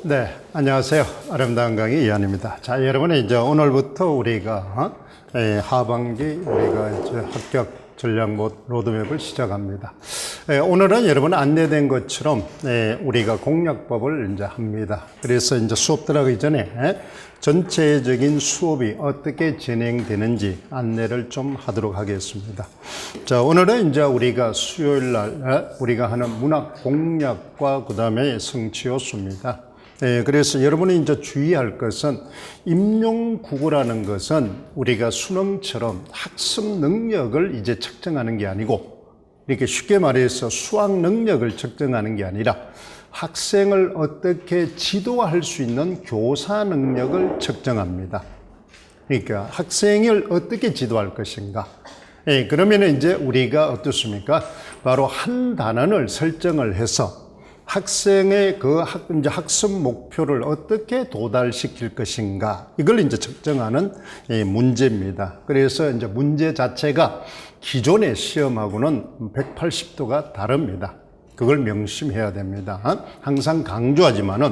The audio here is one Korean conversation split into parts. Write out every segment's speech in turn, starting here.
네, 안녕하세요. 아름다운 강의 이한입니다. 자, 여러분 이제 오늘부터 우리가 하반기 우리가 이제 합격 전략 로드맵을 시작합니다. 오늘은 여러분 안내된 것처럼 우리가 공략법을 이제 합니다. 그래서 이제 수업 들어가기 전에 전체적인 수업이 어떻게 진행되는지 안내를 좀 하도록 하겠습니다. 자, 오늘은 이제 우리가 수요일 날 우리가 하는 문학 공략과 그 다음에 성취요소입니다. 그래서 여러분이 이제 주의할 것은 임용국어라는 것은 우리가 수능처럼 학습 능력을 이제 측정하는 게 아니고, 이렇게 쉽게 말해서 수학 능력을 측정하는 게 아니라 학생을 어떻게 지도할 수 있는 교사 능력을 측정합니다. 그러니까 학생을 어떻게 지도할 것인가. 그러면 이제 우리가 어떻습니까? 바로 한 단원을 설정을 해서 학생의 그 학습 목표를 어떻게 도달시킬 것인가, 이걸 이제 측정하는 문제입니다. 그래서 이제 문제 자체가 기존의 시험하고는 180도가 다릅니다. 그걸 명심해야 됩니다. 항상 강조하지만은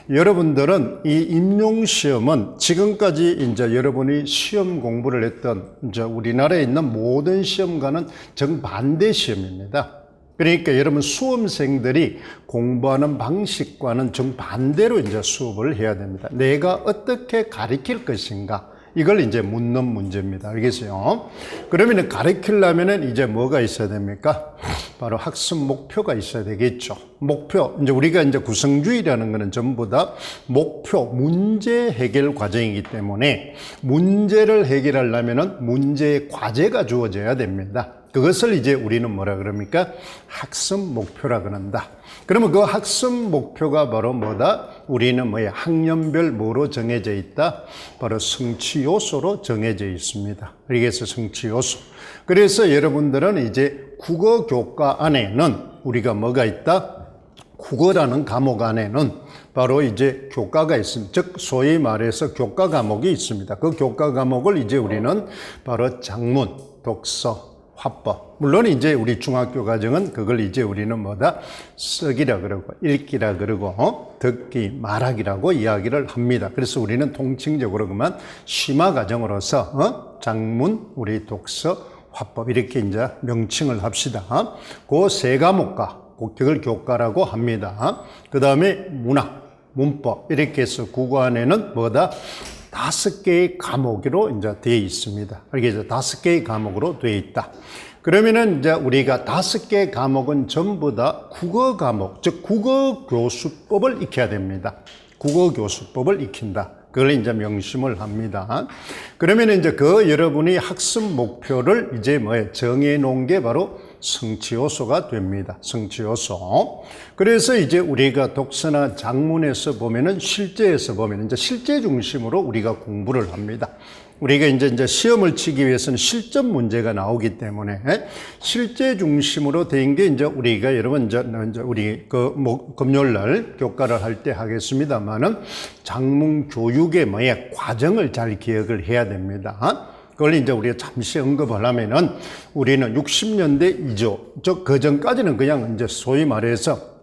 여러분들은 이 임용시험은 지금까지 이제 여러분이 시험 공부를 했던 이제 우리나라에 있는 모든 시험과는 정반대 시험입니다. 그러니까 여러분 수험생들이 공부하는 방식과는 정반대로 이제 수업을 해야 됩니다. 내가 어떻게 가르칠 것인가, 이걸 이제 묻는 문제입니다. 알겠어요? 그러면 가르치려면은 이제 뭐가 있어야 됩니까? 바로 학습 목표가 있어야 되겠죠. 목표, 이제 우리가 이제 구성주의라는 거는 전부 다 목표, 문제 해결 과정이기 때문에 문제를 해결하려면은 문제의 과제가 주어져야 됩니다. 그것을 이제 우리는 뭐라 그럽니까? 학습 목표라 그런다. 그러면 그 학습 목표가 바로 뭐다? 우리는 뭐야? 학년별 뭐로 정해져 있다? 바로 성취 요소로 정해져 있습니다. 그래서 성취 요소. 그래서 여러분들은 이제 국어 교과 안에는 우리가 뭐가 있다? 국어라는 과목 안에는 바로 이제 교과가 있습니다. 즉 소위 말해서 교과 과목이 있습니다. 그 교과 과목을 이제 우리는 바로 작문, 독서, 화법. 물론 이제 우리 중학교 과정은 그걸 이제 우리는 뭐다? 쓰기라 그러고 읽기라 그러고 듣기, 말하기라고 이야기를 합니다. 그래서 우리는 통칭적으로 그만 심화 과정으로서 작문, 우리 독서, 화법 이렇게 이제 명칭을 합시다. 그 세 과목과 그걸 교과라고 합니다. 그 다음에 문학, 문법 이렇게 해서 국어 안에는 뭐다? 5개의 과목으로 이제 되어 있습니다. 알겠죠? 5개의 과목으로 되어 있다. 그러면은 이제 우리가 5개의 과목은 전부 다 국어 과목, 즉 국어 교수법을 익혀야 됩니다. 국어 교수법을 익힌다. 그걸 이제 명심을 합니다. 그러면 이제 그 여러분이 학습 목표를 이제 뭐에 정해 놓은 게 바로 성취 요소가 됩니다. 성취 요소. 그래서 이제 우리가 독서나 작문에서 보면은 실제에서 보면 이제 실제 중심으로 우리가 공부를 합니다. 우리가 이제 시험을 치기 위해서는 실전 문제가 나오기 때문에 실제 중심으로 된 게 이제 우리가 여러분 이제 우리 금요일 날 교과를 할 때 하겠습니다만은 작문 교육의 뭐에 과정을 잘 기억을 해야 됩니다. 그걸 이제 우리가 잠시 언급하려면은 우리는 60년대 이죠. 그 전까지는 그냥 이제 소위 말해서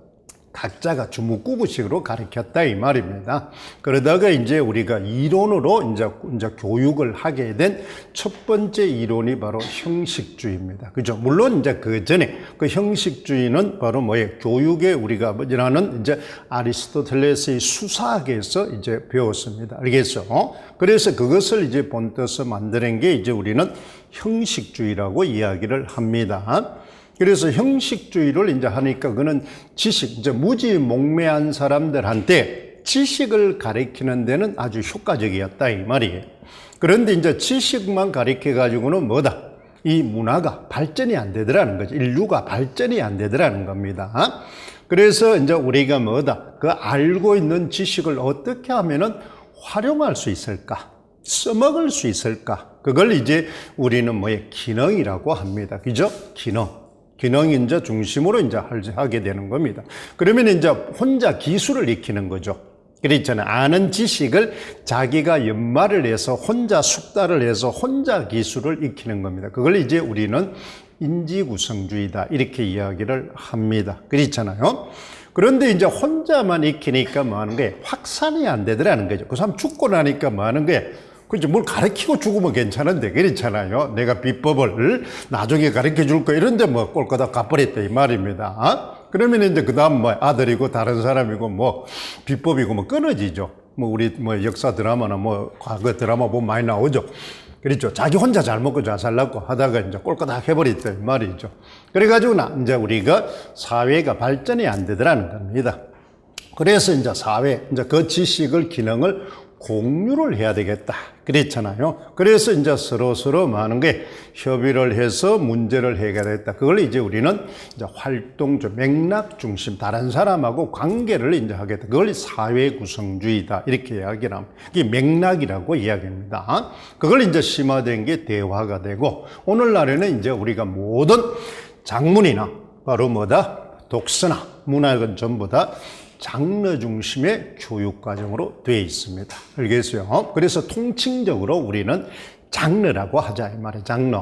각자가 주무구구식으로 가르쳤다 이 말입니다. 그러다가 이제 우리가 이론으로 이제 교육을 하게 된 첫 번째 이론이 바로 형식주의입니다. 그죠? 물론 이제 그 전에 그 형식주의는 바로 뭐예요? 교육에 우리가 뭐라는 이제 아리스토텔레스의 수사학에서 이제 배웠습니다. 알겠죠? 그래서 그것을 이제 본떠서 만드는 게 이제 우리는 형식주의라고 이야기를 합니다. 그래서 형식주의를 이제 하니까 그는 지식, 이제 무지몽매한 사람들한테 지식을 가르치는 데는 아주 효과적이었다 이 말이에요. 그런데 이제 지식만 가르쳐 가지고는 뭐다? 이 문화가 발전이 안 되더라는 거죠. 인류가 발전이 안 되더라는 겁니다. 그래서 이제 우리가 뭐다? 그 알고 있는 지식을 어떻게 하면은 활용할 수 있을까? 써먹을 수 있을까? 그걸 이제 우리는 뭐에 기능이라고 합니다. 그죠? 기능 이제 중심으로 이제 하게 되는 겁니다. 그러면 이제 혼자 기술을 익히는 거죠. 그렇잖아요. 아는 지식을 자기가 연마를 해서 혼자 숙달을 해서 혼자 기술을 익히는 겁니다. 그걸 이제 우리는 인지구성주의다 이렇게 이야기를 합니다. 그렇잖아요. 그런데 이제 혼자만 익히니까 뭐 하는 게 확산이 안 되더라는 거죠. 그 사람 죽고 나니까 뭐 하는 게 그렇지, 뭘 가르치고 죽으면 괜찮은데, 그렇잖아요. 내가 비법을 나중에 가르쳐 줄 거, 이런데 뭐 꼴까닥 가버렸다, 이 말입니다. 그러면 이제 그 다음 뭐 아들이고 다른 사람이고 뭐 비법이고 뭐 끊어지죠. 뭐 우리 뭐 역사 드라마나 뭐 과거 드라마 보면 많이 나오죠. 그렇죠. 자기 혼자 잘 먹고 잘 살라고 하다가 이제 꼴까닥 해버렸다, 이 말이죠. 그래가지고 이제 우리가 사회가 발전이 안 되더라는 겁니다. 그래서 이제 사회, 이제 그 지식을, 기능을 공유를 해야 되겠다. 그랬잖아요. 그래서 이제 서로 많은 게 협의를 해서 문제를 해결했다. 그걸 이제 우리는 이제 활동적, 맥락 중심, 다른 사람하고 관계를 이제 하겠다. 그걸 사회 구성주의다. 이렇게 이야기를 합니다. 이게 맥락이라고 이야기합니다. 그걸 이제 심화된 게 대화가 되고, 오늘날에는 이제 우리가 모든 작문이나 바로 뭐다? 독서나 문학은 전부 다 장르 중심의 교육과정으로 되어 있습니다. 알겠어요? 그래서 통칭적으로 우리는 장르라고 하자, 이 말이에요. 장르.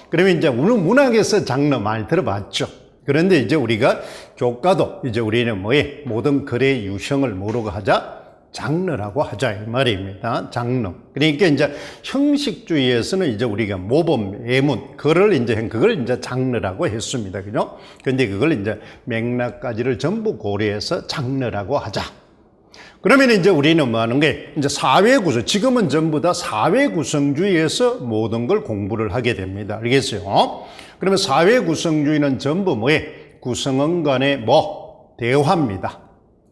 그러면 이제 우리 문학에서 장르 많이 들어봤죠. 그런데 이제 우리가 교과도 이제 우리는 뭐에 모든 글의 유형을 뭐라고 하자? 장르라고 하자, 이 말입니다. 장르. 그러니까 이제 형식주의에서는 이제 우리가 모범, 예문, 그걸 이제 장르라고 했습니다. 그죠? 근데 그걸 이제 맥락까지를 전부 고려해서 장르라고 하자. 그러면 이제 우리는 뭐 하는 게, 이제 사회구성, 지금은 전부 다 사회구성주의에서 모든 걸 공부를 하게 됩니다. 알겠어요? 그러면 사회구성주의는 전부 뭐에? 구성원 간의 대화입니다.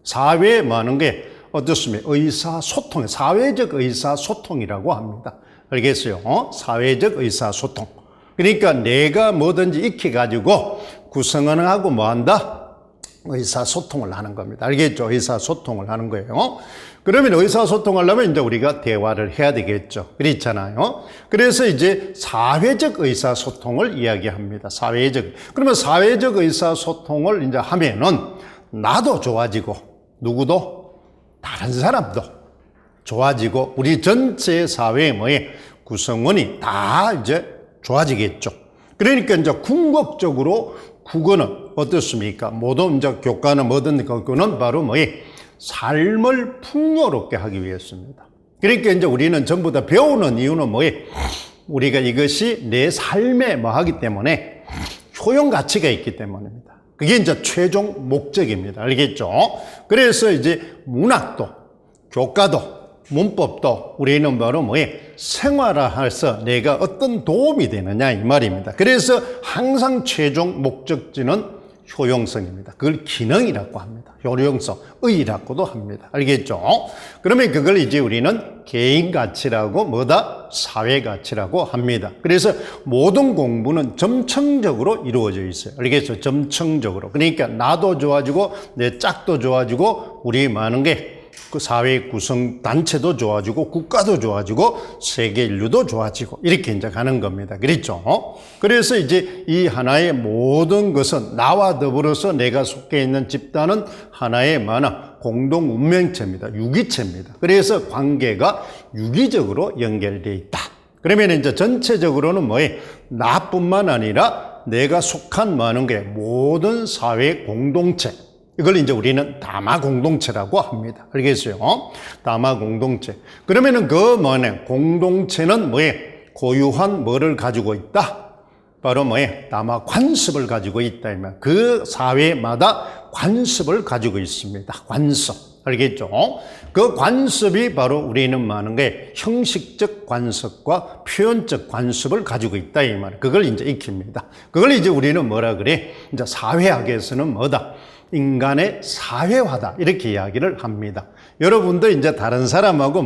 사회에 뭐 하는 게, 어떻습니까? 의사소통, 사회적 의사소통이라고 합니다. 알겠어요? 사회적 의사소통. 그러니까 내가 뭐든지 익혀가지고 구성원하고 뭐 한다? 의사소통을 하는 겁니다. 알겠죠? 의사소통을 하는 거예요. 그러면 의사소통을 하려면 이제 우리가 대화를 해야 되겠죠. 그렇잖아요. 그래서 이제 사회적 의사소통을 이야기합니다. 사회적. 그러면 사회적 의사소통을 이제 하면은 나도 좋아지고 누구도 다른 사람도 좋아지고 우리 전체 사회의 뭐에 구성원이 다 이제 좋아지겠죠. 그러니까 이제 궁극적으로 국어는 어떻습니까? 모든 이제 교과는 뭐든 그거는 바로 뭐에 삶을 풍요롭게 하기 위해서입니다. 그러니까 이제 우리는 전부 다 배우는 이유는 뭐에 우리가 이것이 내 삶에 뭐 하기 때문에 효용 가치가 있기 때문입니다. 그게 이제 최종 목적입니다. 알겠죠? 그래서 이제 문학도, 교과도, 문법도 우리는 바로 뭐에 생활화해서 내가 어떤 도움이 되느냐 이 말입니다. 그래서 항상 최종 목적지는 효용성입니다. 그걸 기능이라고 합니다. 효용성, 의라고도 합니다. 알겠죠? 그러면 그걸 이제 우리는 개인 가치라고 뭐다? 사회 가치라고 합니다. 그래서 모든 공부는 점층적으로 이루어져 있어요. 알겠죠? 점층적으로. 그러니까 나도 좋아지고 내 짝도 좋아지고 우리 많은 게 그 사회 구성 단체도 좋아지고 국가도 좋아지고 세계 인류도 좋아지고 이렇게 이제 가는 겁니다. 그렇죠? 그래서 이제 이 하나의 모든 것은 나와 더불어서 내가 속해 있는 집단은 하나의 공동 운명체입니다. 유기체입니다. 그래서 관계가 유기적으로 연결되어 있다. 그러면 이제 전체적으로는 뭐에 나뿐만 아니라 내가 속한 많은 게 모든 사회 공동체. 이걸 이제 우리는 다마 공동체라고 합니다. 알겠어요? 다마 공동체. 그러면은 그 공동체는 뭐에 고유한 뭐를 가지고 있다? 바로 뭐에 다마 관습을 가지고 있다. 그 사회마다 관습을 가지고 있습니다. 관습. 알겠죠? 그 관습이 바로 우리는 많은 게 형식적 관습과 표현적 관습을 가지고 있다. 이 말. 그걸 이제 익힙니다. 그걸 이제 우리는 뭐라 그래? 이제 사회학에서는 뭐다? 인간의 사회화다. 이렇게 이야기를 합니다. 여러분도 이제 다른 사람하고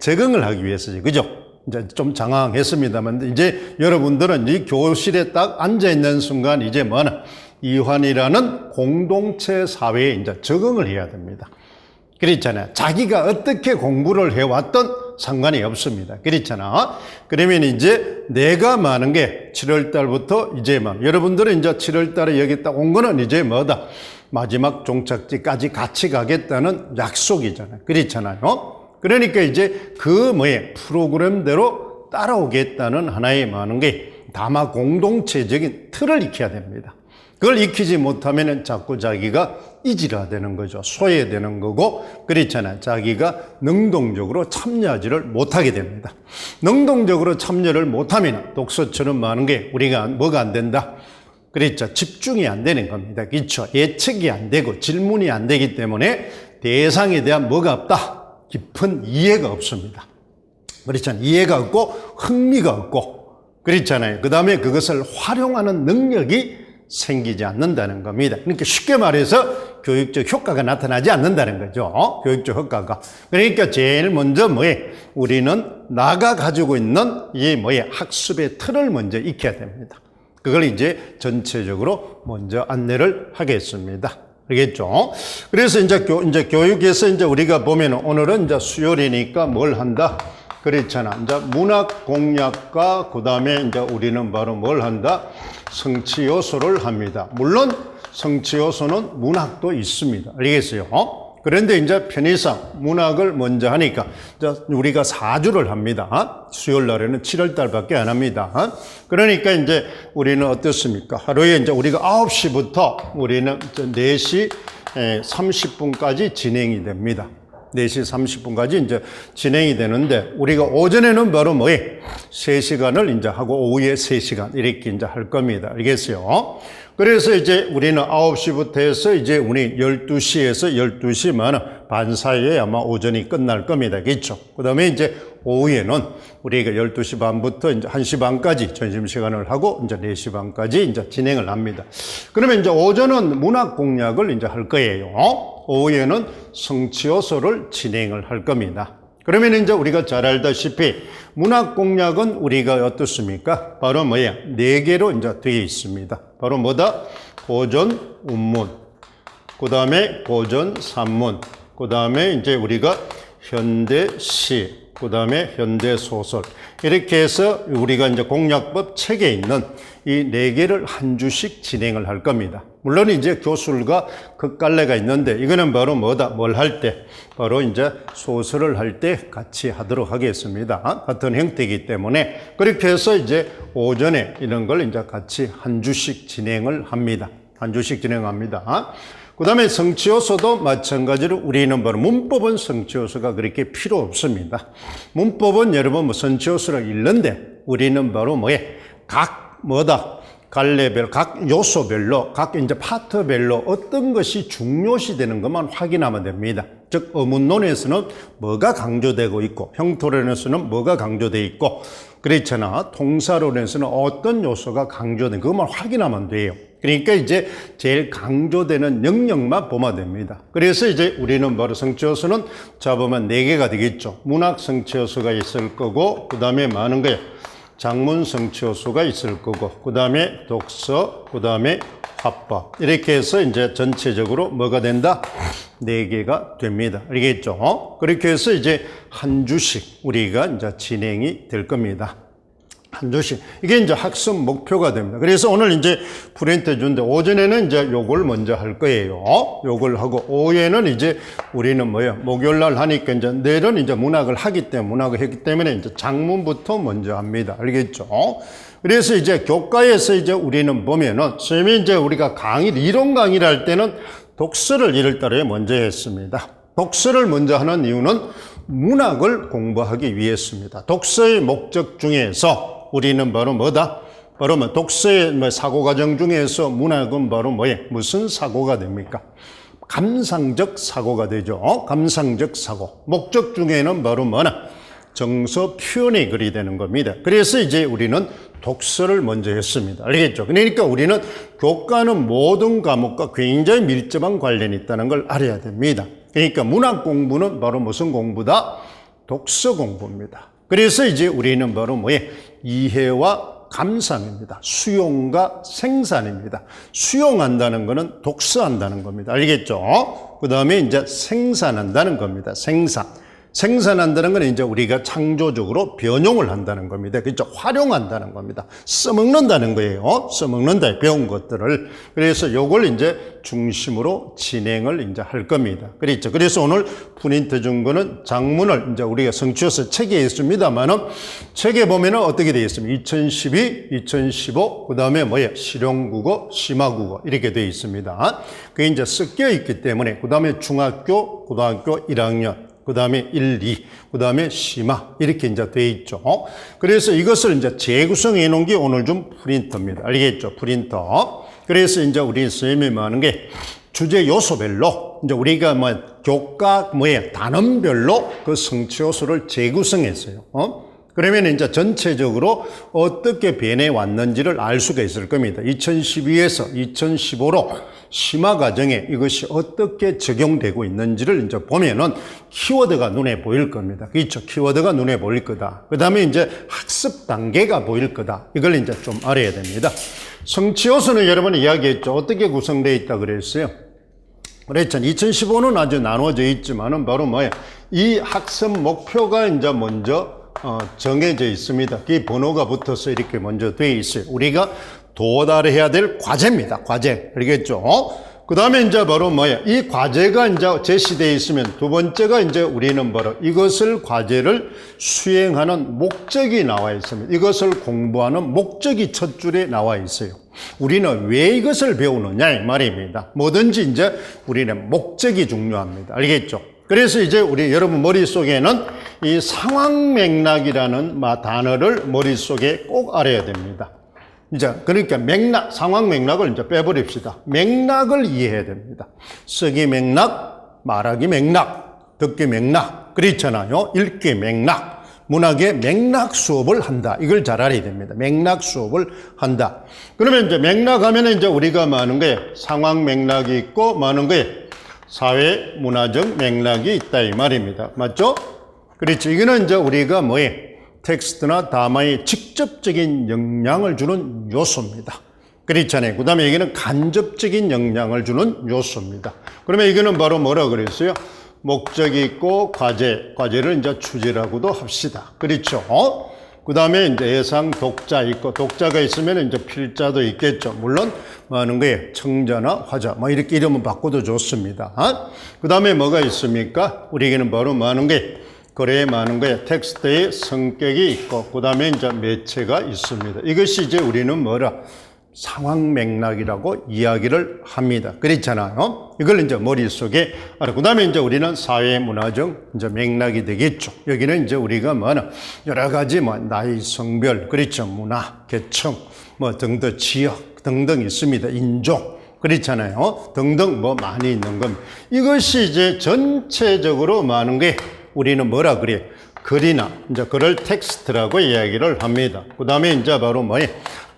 적응을 하기 위해서지. 그죠? 이제 좀 장황했습니다만, 이제 여러분들은 이 교실에 딱 앉아있는 순간 이제 이환이라는 공동체 사회에 이제 적응을 해야 됩니다. 그렇잖아요. 자기가 어떻게 공부를 해왔던 상관이 없습니다. 그렇잖아. 그러면 이제 내가 많은 게 7월 달부터 이제 여러분들은 이제 7월 달에 여기 딱 온 거는 이제 마지막 종착지까지 같이 가겠다는 약속이잖아요. 그렇잖아요. 그러니까 이제 그 프로그램대로 따라오겠다는 하나의 많은 게 다마 공동체적인 틀을 익혀야 됩니다. 그걸 익히지 못하면 자꾸 자기가 이질화되는 거죠. 소외되는 거고, 그렇잖아요. 자기가 능동적으로 참여하지를 못하게 됩니다. 능동적으로 참여를 못하면 독서처럼 많은 게 우리가 뭐가 안 된다? 그렇죠. 집중이 안 되는 겁니다. 그렇죠. 예측이 안 되고 질문이 안 되기 때문에 대상에 대한 뭐가 없다? 깊은 이해가 없습니다. 그렇잖아요. 이해가 없고 흥미가 없고, 그렇잖아요. 그 다음에 그것을 활용하는 능력이 생기지 않는다는 겁니다. 그러니까 쉽게 말해서 교육적 효과가 나타나지 않는다는 거죠. 교육적 효과가. 그러니까 제일 먼저 우리는 나가 가지고 있는 이 학습의 틀을 먼저 익혀야 됩니다. 그걸 이제 전체적으로 먼저 안내를 하겠습니다. 알겠죠? 그래서 이제 교육에서 이제 우리가 보면 오늘은 이제 수요일이니까 뭘 한다? 그렇잖아. 이제 문학 공략과 그 다음에 이제 우리는 바로 뭘 한다? 성취 요소를 합니다. 물론 성취 요소는 문학도 있습니다. 알겠어요? 그런데 이제 편의상 문학을 먼저 하니까 우리가 4주를 합니다. 수요일 날에는 7월 달밖에 안 합니다. 그러니까 이제 우리는 어떻습니까? 하루에 이제 우리가 9시부터 우리는 4시 30분까지 진행이 됩니다. 4시 30분까지 이제 진행이 되는데, 우리가 오전에는 바로 3시간을 이제 하고 오후에 3시간 이렇게 이제 할 겁니다. 알겠어요? 그래서 이제 우리는 9시부터 해서 이제 우리 12시에서 12시 반 사이에 아마 오전이 끝날 겁니다. 그렇죠? 그 다음에 이제 오후에는 우리가 12시 반부터 이제 1시 반까지 점심시간을 하고 이제 4시 반까지 이제 진행을 합니다. 그러면 이제 오전은 문학 공략을 이제 할 거예요. 오후에는 성취 요소를 진행을 할 겁니다. 그러면 이제 우리가 잘 알다시피 문학 공략은 우리가 어떻습니까? 바로 4개로 이제 되어 있습니다. 바로 뭐다? 고전, 운문, 그 다음에 고전, 산문, 그 다음에 이제 우리가 현대시, 그 다음에 현대소설. 이렇게 해서 우리가 이제 공략법 책에 있는 이 4개를 한 주씩 진행을 할 겁니다. 물론 이제 교술과 극갈래가 있는데, 이거는 바로 뭐다? 뭘 할 때? 바로 이제 소설을 할 때 같이 하도록 하겠습니다. 같은 형태이기 때문에. 그렇게 해서 이제 오전에 이런 걸 이제 같이 한 주씩 진행을 합니다. 한 주씩 진행합니다. 그 다음에 성취 요소도 마찬가지로 우리는 바로 문법은 성취 요소가 그렇게 필요 없습니다. 문법은 여러분 성취 요소를 읽는데, 우리는 바로 갈래별, 각 요소별로, 각 이제 파트별로 어떤 것이 중요시 되는 것만 확인하면 됩니다. 즉, 어문론에서는 뭐가 강조되고 있고, 형토론에서는 뭐가 강조되어 있고, 그렇잖아. 통사론에서는 어떤 요소가 강조된 그것만 확인하면 돼요. 그러니까 이제 제일 강조되는 영역만 보면 됩니다. 그래서 이제 우리는 바로 성취 요소는 잡으면 4개가 되겠죠. 문학 성취 요소가 있을 거고, 그 다음에 많은 거예요. 장문 성취 요소가 있을 거고, 그 다음에 독서, 그 다음에 화법. 이렇게 해서 이제 전체적으로 뭐가 된다? 4개가 됩니다. 알겠죠? 그렇게 해서 이제 한 주씩 우리가 이제 진행이 될 겁니다. 한 주씩. 이게 이제 학습 목표가 됩니다. 그래서 오늘 이제 프린트 준데, 오전에는 이제 요걸 먼저 할 거예요. 요걸 하고, 오후에는 이제 우리는 목요일 날 하니까 이제 내일은 이제 문학을 했기 때문에 이제 장문부터 먼저 합니다. 알겠죠? 그래서 이제 교과에서 이제 우리는 보면은, 선생님이 이제 우리가 이론 강의를 할 때는 독서를 1월 달에 먼저 했습니다. 독서를 먼저 하는 이유는 문학을 공부하기 위해서입니다. 독서의 목적 중에서 우리는 바로 뭐다? 바로 독서의 사고 과정 중에서 문학은 바로 무슨 사고가 됩니까? 감상적 사고가 되죠. 감상적 사고. 목적 중에는 바로 정서 표현의 글이 되는 겁니다. 그래서 이제 우리는 독서를 먼저 했습니다. 알겠죠? 그러니까 우리는 교과는 모든 과목과 굉장히 밀접한 관련이 있다는 걸 알아야 됩니다. 그러니까 문학 공부는 바로 무슨 공부다? 독서 공부입니다. 그래서 이제 우리는 바로 이해와 감상입니다. 수용과 생산입니다. 수용한다는 것은 독서한다는 겁니다. 알겠죠? 그 다음에 이제 생산한다는 겁니다. 생산. 생산한다는 건 이제 우리가 창조적으로 변용을 한다는 겁니다. 그렇죠? 활용한다는 겁니다. 써먹는다는 거예요. 써먹는다. 배운 것들을. 그래서 요걸 이제 중심으로 진행을 이제 할 겁니다. 그렇죠? 그래서 오늘 프린트 준 거는 장문을 이제 우리가 성취해서 책에 있습니다만은 책에 보면은 어떻게 되어 있습니까? 2012, 2015, 그 다음에 뭐예요? 실용국어, 심화국어 이렇게 되어 있습니다. 그게 이제 섞여 있기 때문에 그 다음에 중학교, 고등학교 1학년 그 다음에 1, 2, 그 다음에 심화 이렇게 이제 돼 있죠. 그래서 이것을 이제 재구성해 놓은 게 오늘 좀 프린터입니다. 알겠죠? 프린터. 그래서 이제 우리 선생님이 뭐 하는 게 주제 요소별로 이제 우리가 뭐 교과 뭐예요? 단원별로 그 성취 요소를 재구성했어요. 그러면 이제 전체적으로 어떻게 변해 왔는지를 알 수가 있을 겁니다. 2012에서 2015로 심화 과정에 이것이 어떻게 적용되고 있는지를 이제 보면은 키워드가 눈에 보일 겁니다. 그렇죠? 키워드가 눈에 보일 거다. 그 다음에 이제 학습 단계가 보일 거다. 이걸 이제 좀 알아야 됩니다. 성취 요소는 여러분이 이야기했죠. 어떻게 구성되어 있다 그랬어요? 그랬죠. 2015는 아주 나눠져 있지만은 바로 뭐예요? 이 학습 목표가 이제 먼저 정해져 있습니다. 그 번호가 붙어서 이렇게 먼저 되어 있어요. 우리가 도달해야 될 과제입니다. 과제. 알겠죠? 그 다음에 이제 바로 뭐야? 이 과제가 이제 제시되어 있으면 두 번째가 이제 우리는 바로 이것을 과제를 수행하는 목적이 나와 있습니다. 이것을 공부하는 목적이 첫 줄에 나와 있어요. 우리는 왜 이것을 배우느냐 이 말입니다. 뭐든지 이제 우리는 목적이 중요합니다. 알겠죠? 그래서 이제 우리 여러분 머릿속에는 이 상황 맥락이라는 단어를 머릿속에 꼭 알아야 됩니다. 이제 그러니까 맥락, 상황 맥락을 이제 빼버립시다. 맥락을 이해해야 됩니다. 쓰기 맥락, 말하기 맥락, 듣기 맥락, 그렇잖아요. 읽기 맥락, 문학의 맥락 수업을 한다. 이걸 잘 알아야 됩니다. 맥락 수업을 한다. 그러면 이제 맥락 하면은 이제 우리가 뭐 하는 거예요? 상황 맥락이 있고 뭐 하는 거예요? 사회 문화적 맥락이 있다 이 말입니다. 맞죠? 그렇죠. 이거는 이제 우리가 뭐예요? 텍스트나 담화에 직접적인 영향을 주는 요소입니다. 그렇잖아요. 그 다음에 여기는 간접적인 영향을 주는 요소입니다. 그러면 이거는 바로 뭐라 그랬어요? 목적이 있고 과제를 이제 주제라고도 합시다. 그렇죠? 그 다음에 이제 예상 독자 있고 독자가 있으면 이제 필자도 있겠죠. 물론 뭐 하는 거예요? 청자나 화자 뭐 이렇게 이름을 바꿔도 좋습니다. 그 다음에 뭐가 있습니까? 우리에게는 바로 뭐 하는 거예요? 글에 많은 거에 텍스트의 성격이 있고 그 다음에 이제 매체가 있습니다. 이것이 이제 우리는 뭐라 상황 맥락이라고 이야기를 합니다. 그렇잖아요. 이걸 이제 머릿속에 알아. 그 다음에 이제 우리는 사회 문화적 이제 맥락이 되겠죠. 여기는 이제 우리가 뭐는 여러 가지 뭐 나이, 성별, 그렇죠. 문화, 계층, 뭐 등등 지역 등등 있습니다. 인종. 그렇잖아요. 등등 뭐 많이 있는 겁니다. 이것이 이제 전체적으로 많은 게 우리는 뭐라 그래? 글이나 이제 글을 텍스트라고 이야기를 합니다. 그 다음에 이제 바로 뭐예요?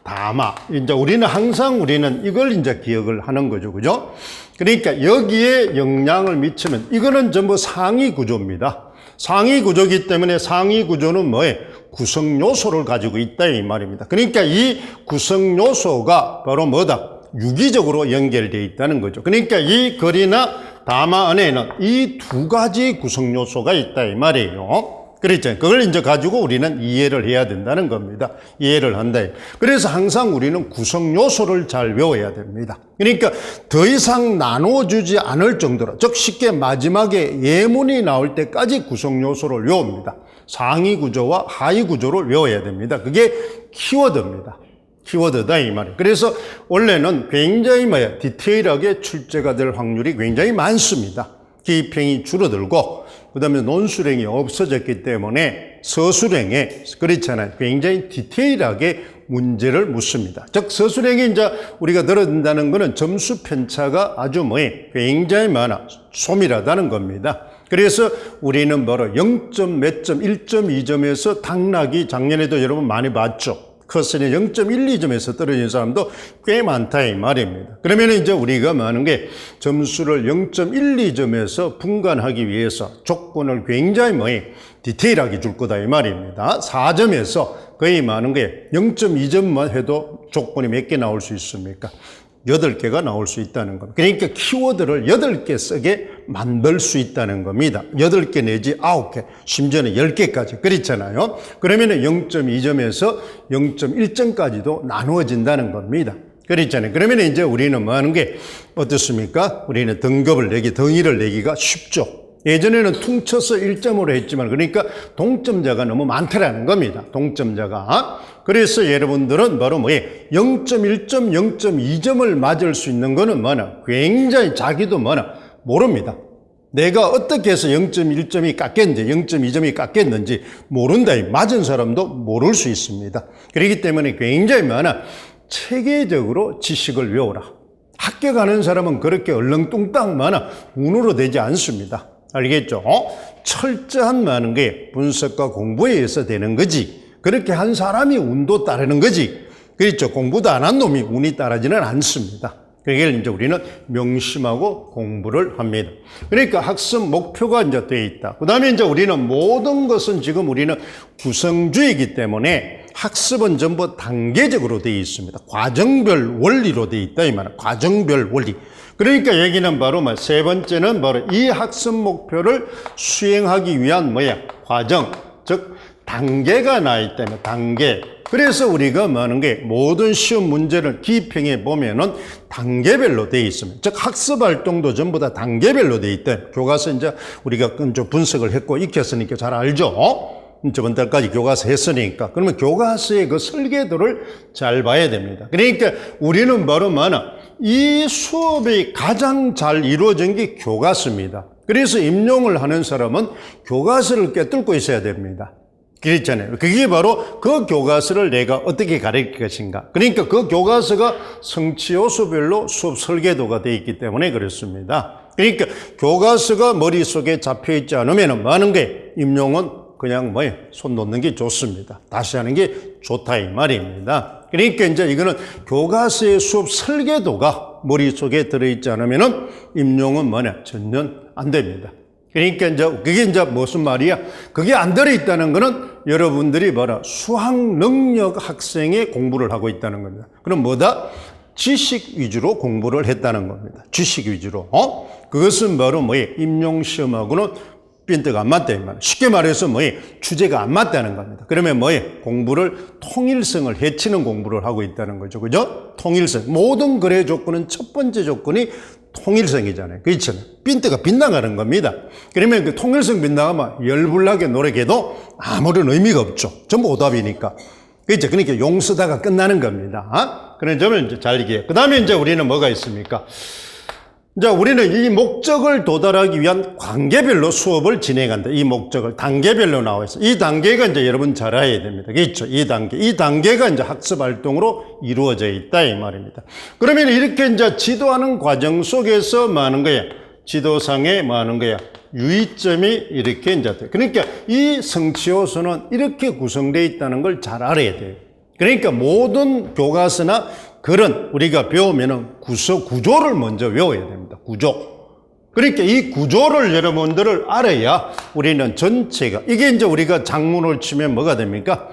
담화. 이제 우리는 항상 이걸 이제 기억을 하는 거죠. 그죠? 그러니까 여기에 영향을 미치면 이거는 전부 상위 구조입니다. 상위 구조이기 때문에 상위 구조는 뭐예요? 구성 요소를 가지고 있다 이 말입니다. 그러니까 이 구성 요소가 바로 뭐다? 유기적으로 연결되어 있다는 거죠. 그러니까 이 글이나 담화 안에는 이 두 가지 구성 요소가 있다 이 말이에요. 그렇죠. 그걸 이제 가지고 우리는 이해를 해야 된다는 겁니다. 이해를 한다. 그래서 항상 우리는 구성 요소를 잘 외워야 됩니다. 그러니까 더 이상 나눠주지 않을 정도로, 즉 쉽게 마지막에 예문이 나올 때까지 구성 요소를 외웁니다. 상위 구조와 하위 구조를 외워야 됩니다. 그게 키워드입니다. 키워드다 이 말이에요. 그래서 원래는 굉장히 디테일하게 출제가 될 확률이 굉장히 많습니다. 기입행이 줄어들고 그 다음에 논술행이 없어졌기 때문에 서술행에 그렇잖아요. 굉장히 디테일하게 문제를 묻습니다. 즉 서술행이 이제 우리가 들어준다는 것은 점수 편차가 아주 굉장히 많아 소밀하다는 겁니다. 그래서 우리는 바로 0점 몇 점, 1.2점에서 당락이 작년에도 여러분 많이 봤죠. 커스는 0.12점에서 떨어진 사람도 꽤 많다 이 말입니다. 그러면 이제 우리가 많은 게 점수를 0.12점에서 분간하기 위해서 조건을 굉장히 디테일하게 줄 거다 이 말입니다. 4점에서 거의 많은 게 0.2점만 해도 조건이 몇 개 나올 수 있습니까? 8개가 나올 수 있다는 겁니다. 그러니까 키워드를 8개 쓰게 만들 수 있다는 겁니다. 8개 내지 9개, 심지어는 10개까지. 그렇잖아요. 그러면 0.2점에서 0.1점까지도 나누어진다는 겁니다. 그렇잖아요. 그러면 이제 우리는 뭐 하는 게 어떻습니까? 우리는 등위를 내기가 쉽죠. 예전에는 퉁쳐서 1점으로 했지만, 그러니까 동점자가 너무 많더라는 겁니다. 동점자가. 그래서 여러분들은 바로 0.1점, 0.2점을 맞을 수 있는 거는 굉장히 자기도 모릅니다. 내가 어떻게 해서 0.1점이 깎였는지, 0.2점이 깎였는지 모른다. 맞은 사람도 모를 수 있습니다. 그렇기 때문에 굉장히 체계적으로 지식을 외워라. 학교 가는 사람은 그렇게 얼렁뚱땅 운으로 되지 않습니다. 알겠죠? 철저한 게 분석과 공부에 의해서 되는 거지. 그렇게 한 사람이 운도 따르는 거지. 그렇죠? 공부도 안 한 놈이 운이 따르지는 않습니다. 그게 이제 우리는 명심하고 공부를 합니다. 그러니까 학습 목표가 이제 되어 있다. 그 다음에 이제 우리는 모든 것은 지금 우리는 구성주의이기 때문에 학습은 전부 단계적으로 되어 있습니다. 과정별 원리로 되어 있다. 이 말은 과정별 원리. 그러니까 여기는 바로 세 번째는 바로 이 학습 목표를 수행하기 위한 과정, 즉 단계가 나 있다면 단계. 그래서 우리가 하는 게 모든 시험 문제를 기입형에 보면은 단계별로 되어 있습니다. 즉 학습 활동도 전부 다 단계별로 되어 있다. 교과서 이제 우리가 좀 분석을 했고 익혔으니까 잘 알죠. 저번 달까지 교과서 했으니까. 그러면 교과서의 그 설계도를 잘 봐야 됩니다. 그러니까 우리는 바로 이 수업이 가장 잘 이루어진 게 교과서입니다. 그래서 임용을 하는 사람은 교과서를 꿰뚫고 있어야 됩니다. 그랬잖아요. 그게 바로 그 교과서를 내가 어떻게 가르칠 것인가. 그러니까 그 교과서가 성취 요소별로 수업 설계도가 되어 있기 때문에 그렇습니다. 그러니까 교과서가 머릿속에 잡혀 있지 않으면 많은 게 임용은 그냥 손 놓는 게 좋습니다. 다시 하는 게 좋다 이 말입니다. 그러니까 이제 이거는 교과서의 수업 설계도가 머릿속에 들어있지 않으면은 임용은 전혀 안 됩니다. 그러니까 이제 그게 이제 무슨 말이야? 그게 안 들어있다는 거는 여러분들이 수학 능력 학생의 공부를 하고 있다는 겁니다. 그럼 뭐다? 지식 위주로 공부를 했다는 겁니다. 지식 위주로. 그것은 바로 임용시험하고는 핀트가 안 맞다 이 말. 쉽게 말해서 주제가 안 맞다는 겁니다. 그러면 공부를 통일성을 해치는 공부를 하고 있다는 거죠. 그죠? 통일성. 모든 거래 조건은 첫 번째 조건이 통일성이잖아요. 그렇잖아요. 핀트가 빗나가는 겁니다. 그러면 그 통일성 빗나가면 열불나게 노력해도 아무런 의미가 없죠. 전부 오답이니까. 그렇죠. 그러니까 용서다가 끝나는 겁니다. 그런 점을 이제 잘 이해해요. 그 다음에 이제 우리는 뭐가 있습니까? 이제 우리는 이 목적을 도달하기 위한 관계별로 수업을 진행한다. 이 목적을 단계별로 나와 있어요. 이 단계가 이제 여러분 잘 알아야 됩니다. 그렇죠? 이 단계가 이제 학습 활동으로 이루어져 있다 이 말입니다. 그러면 이렇게 이제 지도하는 과정 속에서 많은 거야. 지도상에 많은 거야. 유의점이 이렇게 이제 돼. 그러니까 이 성취 요소는 이렇게 구성되어 있다는 걸 잘 알아야 돼요. 그러니까 모든 교과서나 글은 우리가 배우면은 구조를 먼저 외워야 됩니다. 구조. 그러니까 이 구조를 여러분들을 알아야 우리는 전체가, 이게 이제 우리가 작문을 치면 뭐가 됩니까?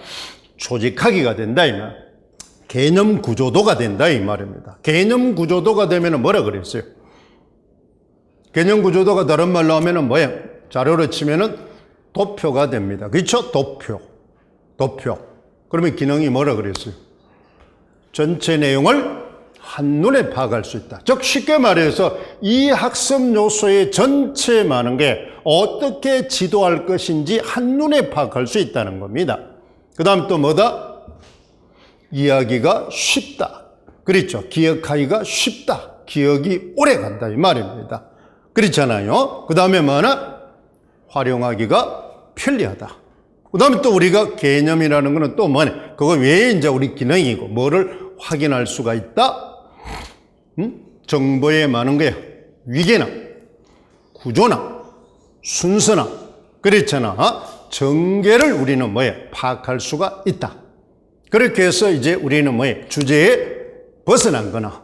조직하기가 된다, 이 말. 개념 구조도가 된다, 이 말입니다. 개념 구조도가 되면은 뭐라 그랬어요? 개념 구조도가 다른 말로 하면은 뭐야? 자료로 치면은 도표가 됩니다. 그렇죠? 도표. 그러면 기능이 뭐라 그랬어요? 전체 내용을 한눈에 파악할 수 있다. 즉 쉽게 말해서 이 학습 요소의 전체 많은 게 어떻게 지도할 것인지 한눈에 파악할 수 있다는 겁니다. 그 다음 또 뭐다? 이해하기가 쉽다. 그렇죠. 기억하기가 쉽다. 기억이 오래 간다 이 말입니다. 그렇잖아요. 그 다음에 뭐나? 활용하기가 편리하다. 그 다음에 또 우리가 개념이라는 거는 또 뭐냐? 그거 외에 이제 우리 기능이고, 뭐를 확인할 수가 있다? 정보에 많은 거야. 위계나, 구조나, 순서나, 그렇잖아. 전개를 우리는 파악할 수가 있다. 그렇게 해서 이제 우리는 주제에 벗어난 거나,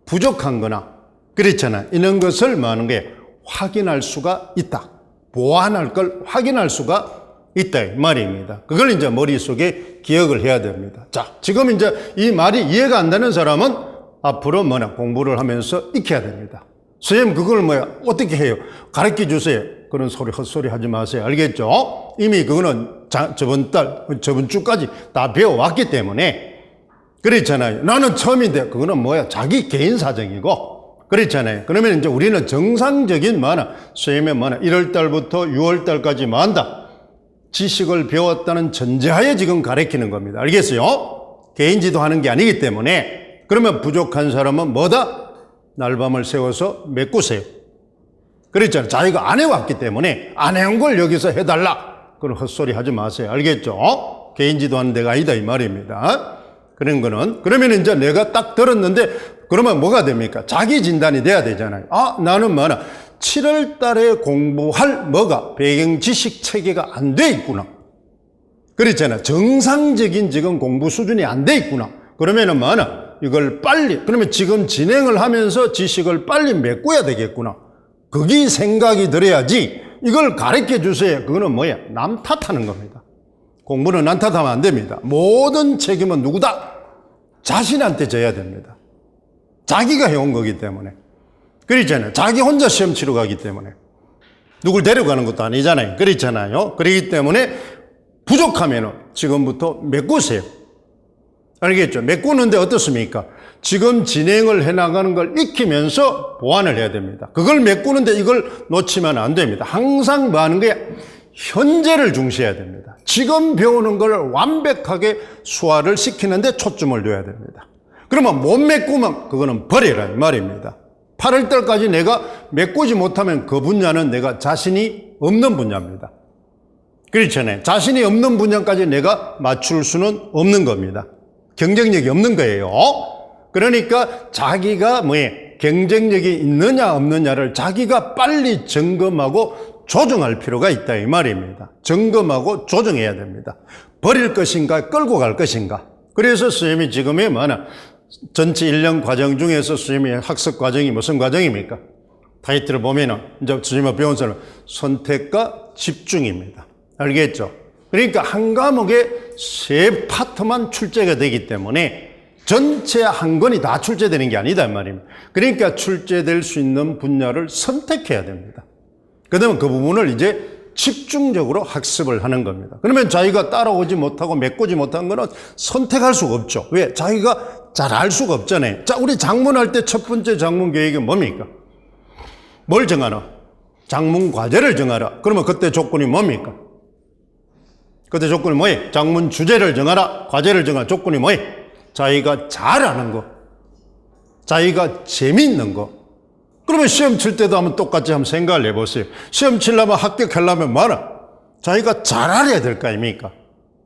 부족한 거나, 그렇잖아. 이런 것을 많은 게 확인할 수가 있다. 보완할 걸 확인할 수가 있다 이 말입니다. 그걸 이제 머릿속에 기억을 해야 됩니다. 자, 지금 이제 이 말이 이해가 안 되는 사람은 앞으로 공부를 하면서 익혀야 됩니다. 선생님 그걸 어떻게 해요? 가르쳐 주세요. 그런 소리 헛소리 하지 마세요. 알겠죠? 이미 그거는 저번 주까지 다 배워왔기 때문에 그렇잖아요. 나는 처음인데 그거는 자기 개인 사정이고 그렇잖아요. 그러면 이제 우리는 정상적인 선생님의 1월 달부터 6월 달까지 지식을 배웠다는 전제하에 지금 가르치는 겁니다. 알겠어요? 개인 지도하는 게 아니기 때문에 그러면 부족한 사람은 날밤을 세워서 메꾸세요. 그랬잖아요. 자기가 안 해왔기 때문에 안 해온 걸 여기서 해달라. 그런 헛소리 하지 마세요. 알겠죠? 개인 지도하는 데가 아니다 이 말입니다. 그런 거는 그러면 이제 내가 딱 들었는데 그러면 뭐가 됩니까? 자기 진단이 돼야 되잖아요. 나는 7월 달에 공부할 배경 지식 체계가 안 돼 있구나. 그렇잖아요. 정상적인 지금 공부 수준이 안 돼 있구나. 그러면은 이걸 빨리, 그러면 지금 진행을 하면서 지식을 빨리 메꿔야 되겠구나. 그게 생각이 들어야지 이걸 가르쳐 주세요. 그거는 남 탓하는 겁니다. 공부는 남 탓하면 안 됩니다. 모든 책임은 누구다? 자신한테 져야 됩니다. 자기가 해온 거기 때문에. 그렇잖아요. 자기 혼자 시험 치러 가기 때문에. 누굴 데려가는 것도 아니잖아요. 그렇잖아요. 그렇기 때문에 부족하면 지금부터 메꾸세요. 알겠죠? 메꾸는데 어떻습니까? 지금 진행을 해나가는 걸 익히면서 보완을 해야 됩니다. 그걸 메꾸는데 이걸 놓치면 안 됩니다. 항상 하는 게 현재를 중시해야 됩니다. 지금 배우는 걸 완벽하게 소화를 시키는데 초점을 둬야 됩니다. 그러면 못 메꾸면 그거는 버리라 이 말입니다. 8월 달까지 내가 메꾸지 못하면 그 분야는 내가 자신이 없는 분야입니다. 그렇잖아요. 자신이 없는 분야까지 내가 맞출 수는 없는 겁니다. 경쟁력이 없는 거예요. 그러니까 자기가 경쟁력이 있느냐 없느냐를 자기가 빨리 점검하고 조정할 필요가 있다 이 말입니다. 점검하고 조정해야 됩니다. 버릴 것인가 끌고 갈 것인가. 그래서 선생님이 지금의 전체 1년 과정 중에서 선생님의 학습 과정이 무슨 과정입니까? 타이틀을 보면은 이제 선생님이 배운 사람 선택과 집중입니다. 알겠죠? 그러니까 한 과목에 3파트만 출제가 되기 때문에 전체 한 권이 다 출제되는 게 아니다 이 말입니다. 그러니까 출제될 수 있는 분야를 선택해야 됩니다. 그다음에 그 부분을 이제 집중적으로 학습을 하는 겁니다. 그러면 자기가 따라오지 못하고 메꾸지 못한 거는 선택할 수가 없죠. 왜? 자기가 잘 알 수가 없잖아요. 자, 우리 장문할 때 첫 번째 장문 계획은 뭡니까? 뭘 정하나? 장문 과제를 정하라. 그러면 그때 조건이 뭡니까? 그때 조건이 뭐예요? 장문 주제를 정하라. 과제를 정하라. 조건이 뭐예요? 자기가 잘하는 거. 자기가 재미있는 거. 그러면 시험 칠 때도 한번 똑같이 한번 생각을 해보세요. 시험 치려면 합격하려면 뭐하나? 자기가 잘 알아야 될 거 아닙니까?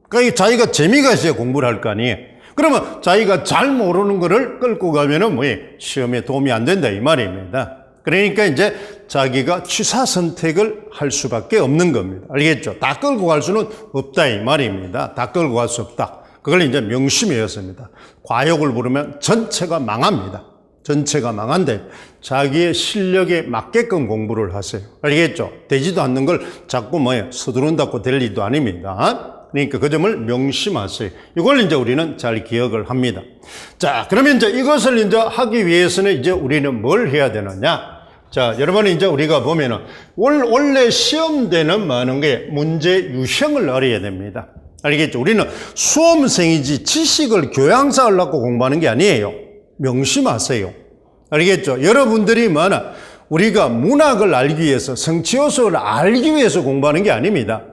그러니까 자기가 재미가 있어야 공부를 할 거 아니에요. 그러면 자기가 잘 모르는 거를 끌고 가면은 시험에 도움이 안 된다 이 말입니다. 그러니까 이제 자기가 취사 선택을 할 수밖에 없는 겁니다. 알겠죠? 다 끌고 갈 수는 없다 이 말입니다. 다 끌고 갈 수 없다. 그걸 이제 명심해였습니다. 과욕을 부르면 전체가 망합니다. 전체가 망한데 자기의 실력에 맞게끔 공부를 하세요. 알겠죠? 되지도 않는 걸 자꾸 서두른다고 될 일도 아닙니다. 그러니까 그 점을 명심하세요. 이걸 이제 우리는 잘 기억을 합니다. 자, 그러면 이제 이것을 이제 하기 위해서는 이제 우리는 뭘 해야 되느냐? 자, 여러분 이제 우리가 보면은 원래 시험 때는 많은 게 문제 유형을 알아야 됩니다. 알겠죠? 우리는 수험생이지 지식을 교양사 하려고 공부하는 게 아니에요. 명심하세요. 알겠죠? 여러분들이 우리가 문학을 알기 위해서 성취요소를 알기 위해서 공부하는 게 아닙니다.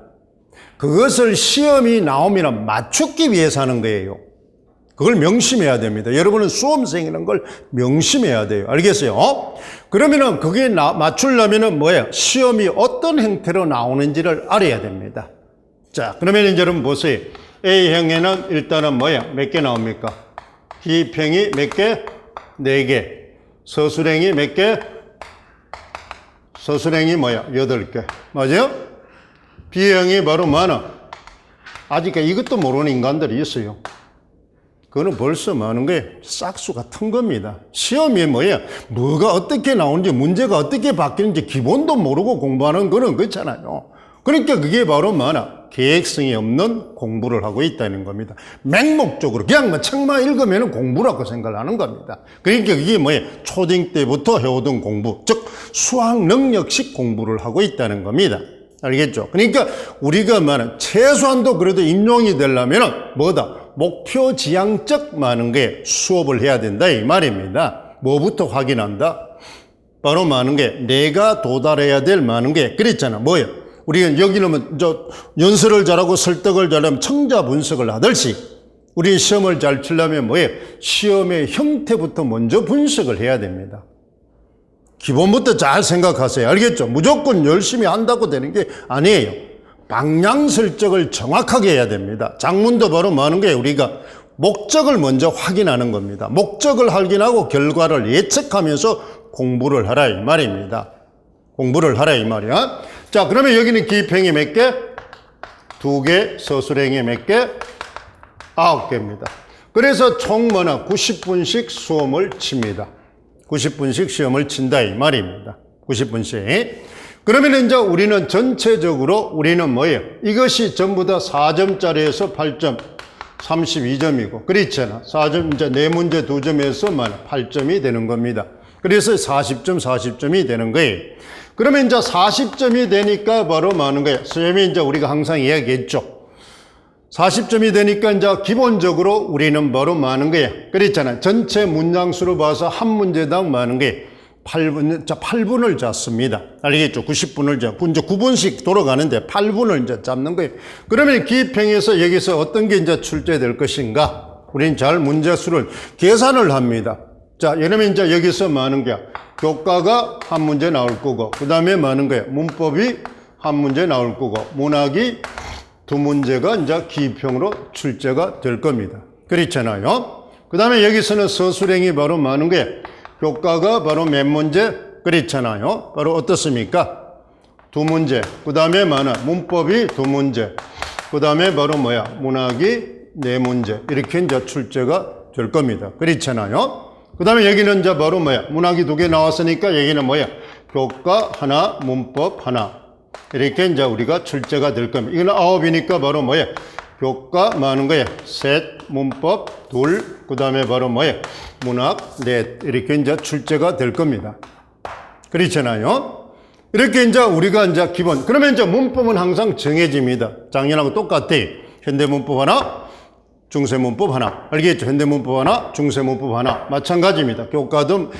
그것을 시험이 나오면 맞추기 위해서 하는 거예요. 그걸 명심해야 됩니다. 여러분은 수험생이라는 걸 명심해야 돼요. 알겠어요? 그러면은 그게 맞추려면은 시험이 어떤 형태로 나오는지를 알아야 됩니다. 자, 그러면 이제 여러분 보세요. A형에는 일단은 몇 개 나옵니까? B평이 몇 개? 4개. 서술행이 몇 개? 서술행이 8개. 맞아요? B형이 바로 아직까지 이것도 모르는 인간들이 있어요. 그거는 벌써 많은 게 싹수 같은 겁니다. 시험이 뭐가 어떻게 나오는지, 문제가 어떻게 바뀌는지 기본도 모르고 공부하는 거는 그렇잖아요. 그러니까 그게 바로 뭐냐? 계획성이 없는 공부를 하고 있다는 겁니다. 맹목적으로 그냥 뭐 책만 읽으면 공부라고 생각을 하는 겁니다. 그러니까 그게 뭐예요? 초딩 때부터 해오던 공부, 즉 수학 능력식 공부를 하고 있다는 겁니다. 알겠죠? 그러니까 우리가 뭐냐? 최소한도 그래도 임용이 되려면 뭐다? 목표 지향적 많은 게 수업을 해야 된다 이 말입니다. 뭐부터 확인한다? 바로 많은 게 내가 도달해야 될 많은 게 그랬잖아. 뭐예요? 우리가 여기는 뭐 연설을 잘하고 설득을 잘하면 청자 분석을 하듯이 우리 시험을 잘 치려면 뭐예요? 시험의 형태부터 먼저 분석을 해야 됩니다. 기본부터 잘 생각하세요. 알겠죠? 무조건 열심히 한다고 되는 게 아니에요. 방향 설정을 정확하게 해야 됩니다. 작문도 바로 뭐 하는 게 우리가 목적을 먼저 확인하는 겁니다. 목적을 확인하고 결과를 예측하면서 공부를 하라 이 말입니다. 공부를 하라 이 말이야. 자, 그러면 여기는 기입행이 몇 개? 2개, 서술행이 몇 개? 9개입니다. 그래서 총 뭐나 90분씩 수험을 칩니다. 90분씩 시험을 친다 이 말입니다. 90분씩. 그러면 이제 우리는 전체적으로 우리는 뭐예요? 이것이 전부 다 4점짜리에서 8점, 32점이고 그렇잖아. 4점 이제 4문제 2점에서 8점이 되는 겁니다. 그래서 40점, 40점이 되는 거예요. 그러면 이제 40점이 되니까 바로 많은 거예요. 선생님이 이제 우리가 항상 이야기했죠. 40점이 되니까 이제 기본적으로 우리는 바로 많은 거예요. 그랬잖아요. 전체 문장수로 봐서 한 문제당 많은 거예요. 8분을 잡습니다. 알겠죠? 90분을 이제 9분씩 돌아가는데 8분을 이제 잡는 거예요. 그러면 기입행에서 여기서 어떤 게 이제 출제될 것인가? 우리는 잘 문제수를 계산을 합니다. 자, 그러면 이제 여기서 많은 게 교과가 한 문제 나올 거고, 그 다음에 많은 거예요. 문법이 한 문제 나올 거고, 문학이 2문제가 이제 기입형으로 출제가 될 겁니다. 그렇잖아요. 그 다음에 여기서는 서술행이 바로 많은 거예요. 교과가 바로 몇 문제? 그렇잖아요. 바로 어떻습니까? 2문제. 그 다음에 많아. 문법이 2문제. 그 다음에 바로 뭐야? 문학이 4문제. 이렇게 이제 출제가 될 겁니다. 그렇잖아요. 그 다음에 여기는 이제 바로 뭐야? 문학이 2개 나왔으니까 여기는 뭐야? 교과 하나, 문법 하나. 이렇게 이제 우리가 출제가 될 겁니다. 이거는 9이니까 바로 뭐야? 교과 많은 거야? 3, 문법 2, 그 다음에 바로 뭐야? 문학 4. 이렇게 이제 출제가 될 겁니다. 그렇잖아요? 이렇게 이제 우리가 이제 기본. 그러면 이제 문법은 항상 정해집니다. 작년하고 똑같아. 현대문법 하나, 중세문법 하나. 알겠죠? 현대문법 하나, 중세문법 하나. 마찬가지입니다. 교과도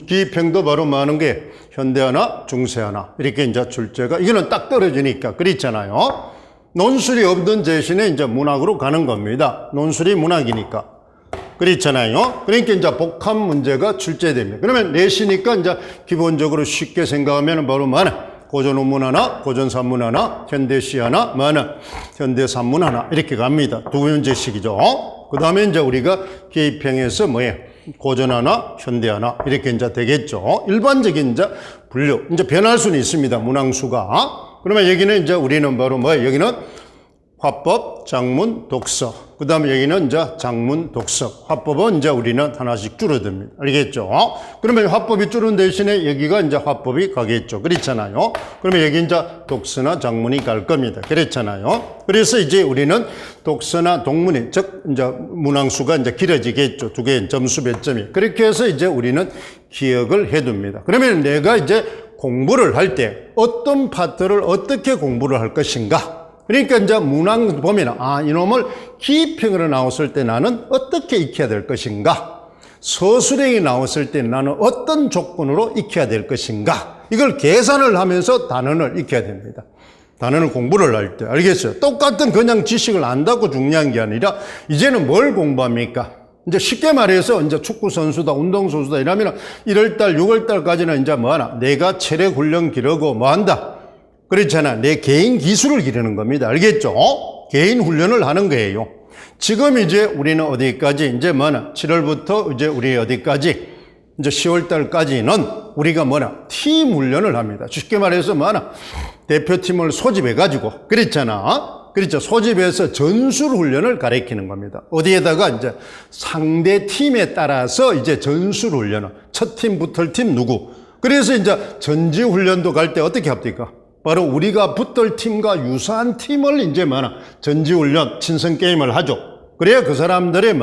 기입형도 바로 많은 게 현대 하나, 중세 하나. 이렇게 이제 출제가, 이거는 딱 떨어지니까. 그렇잖아요. 논술이 없던 대신에 이제 문학으로 가는 겁니다. 논술이 문학이니까. 그렇잖아요. 그러니까 이제 복합 문제가 출제됩니다. 그러면 내시니까 이제 기본적으로 쉽게 생각하면 바로 많아. 고전 원문 하나, 고전 산문 하나, 현대시 하나, 많아. 현대 산문 하나. 이렇게 갑니다. 2문제씩이죠. 그 다음에 이제 우리가 기입형에서 뭐예요? 고전 하나, 현대 하나. 이렇게 이제 되겠죠. 일반적인 이제 분류. 이제 변할 수는 있습니다. 문항수가. 그러면 여기는 이제 우리는 바로 뭐예요? 여기는 화법, 작문, 독서. 그 다음에 여기는 이제 작문, 독서. 화법은 이제 우리는 하나씩 줄어듭니다. 알겠죠? 그러면 화법이 줄은 대신에 여기가 이제 화법이 가겠죠. 그렇잖아요. 그러면 여기 이제 독서나 작문이 갈 겁니다. 그렇잖아요. 그래서 이제 우리는 독서나 동문이, 즉, 이제 문항수가 이제 길어지겠죠. 2개의 점수 몇 점이. 그렇게 해서 이제 우리는 기억을 해둡니다. 그러면 내가 이제 공부를 할 때 어떤 파트를 어떻게 공부를 할 것인가? 그러니까 이제 문항 보면 이놈을 기입형으로 나왔을 때 나는 어떻게 익혀야 될 것인가? 서술형이 나왔을 때 나는 어떤 조건으로 익혀야 될 것인가? 이걸 계산을 하면서 단원을 익혀야 됩니다. 단원을 공부를 할 때. 알겠어요? 똑같은 그냥 지식을 안다고 중요한 게 아니라 이제는 뭘 공부합니까? 이제 쉽게 말해서 이제 축구 선수다, 운동 선수다 이러면 1월달, 6월달까지는 이제 뭐 하나? 내가 체력 훈련 기르고 뭐 한다? 그렇잖아. 내 개인 기술을 기르는 겁니다. 알겠죠? 개인 훈련을 하는 거예요. 지금 이제 우리는 어디까지? 이제 뭐나? 7월부터 이제 우리 어디까지? 이제 10월달까지는 우리가 뭐나? 팀 훈련을 합니다. 쉽게 말해서 뭐나? 대표팀을 소집해가지고. 그렇잖아. 그렇죠. 소집해서 전술 훈련을 가르치는 겁니다. 어디에다가 이제 상대 팀에 따라서 이제 전술 훈련을. 첫 팀, 붙을 팀 누구? 그래서 이제 전지 훈련도 갈 때 어떻게 합니까? 바로 우리가 붙을 팀과 유사한 팀을 이제 전지훈련, 친선게임을 하죠. 그래야 그 사람들의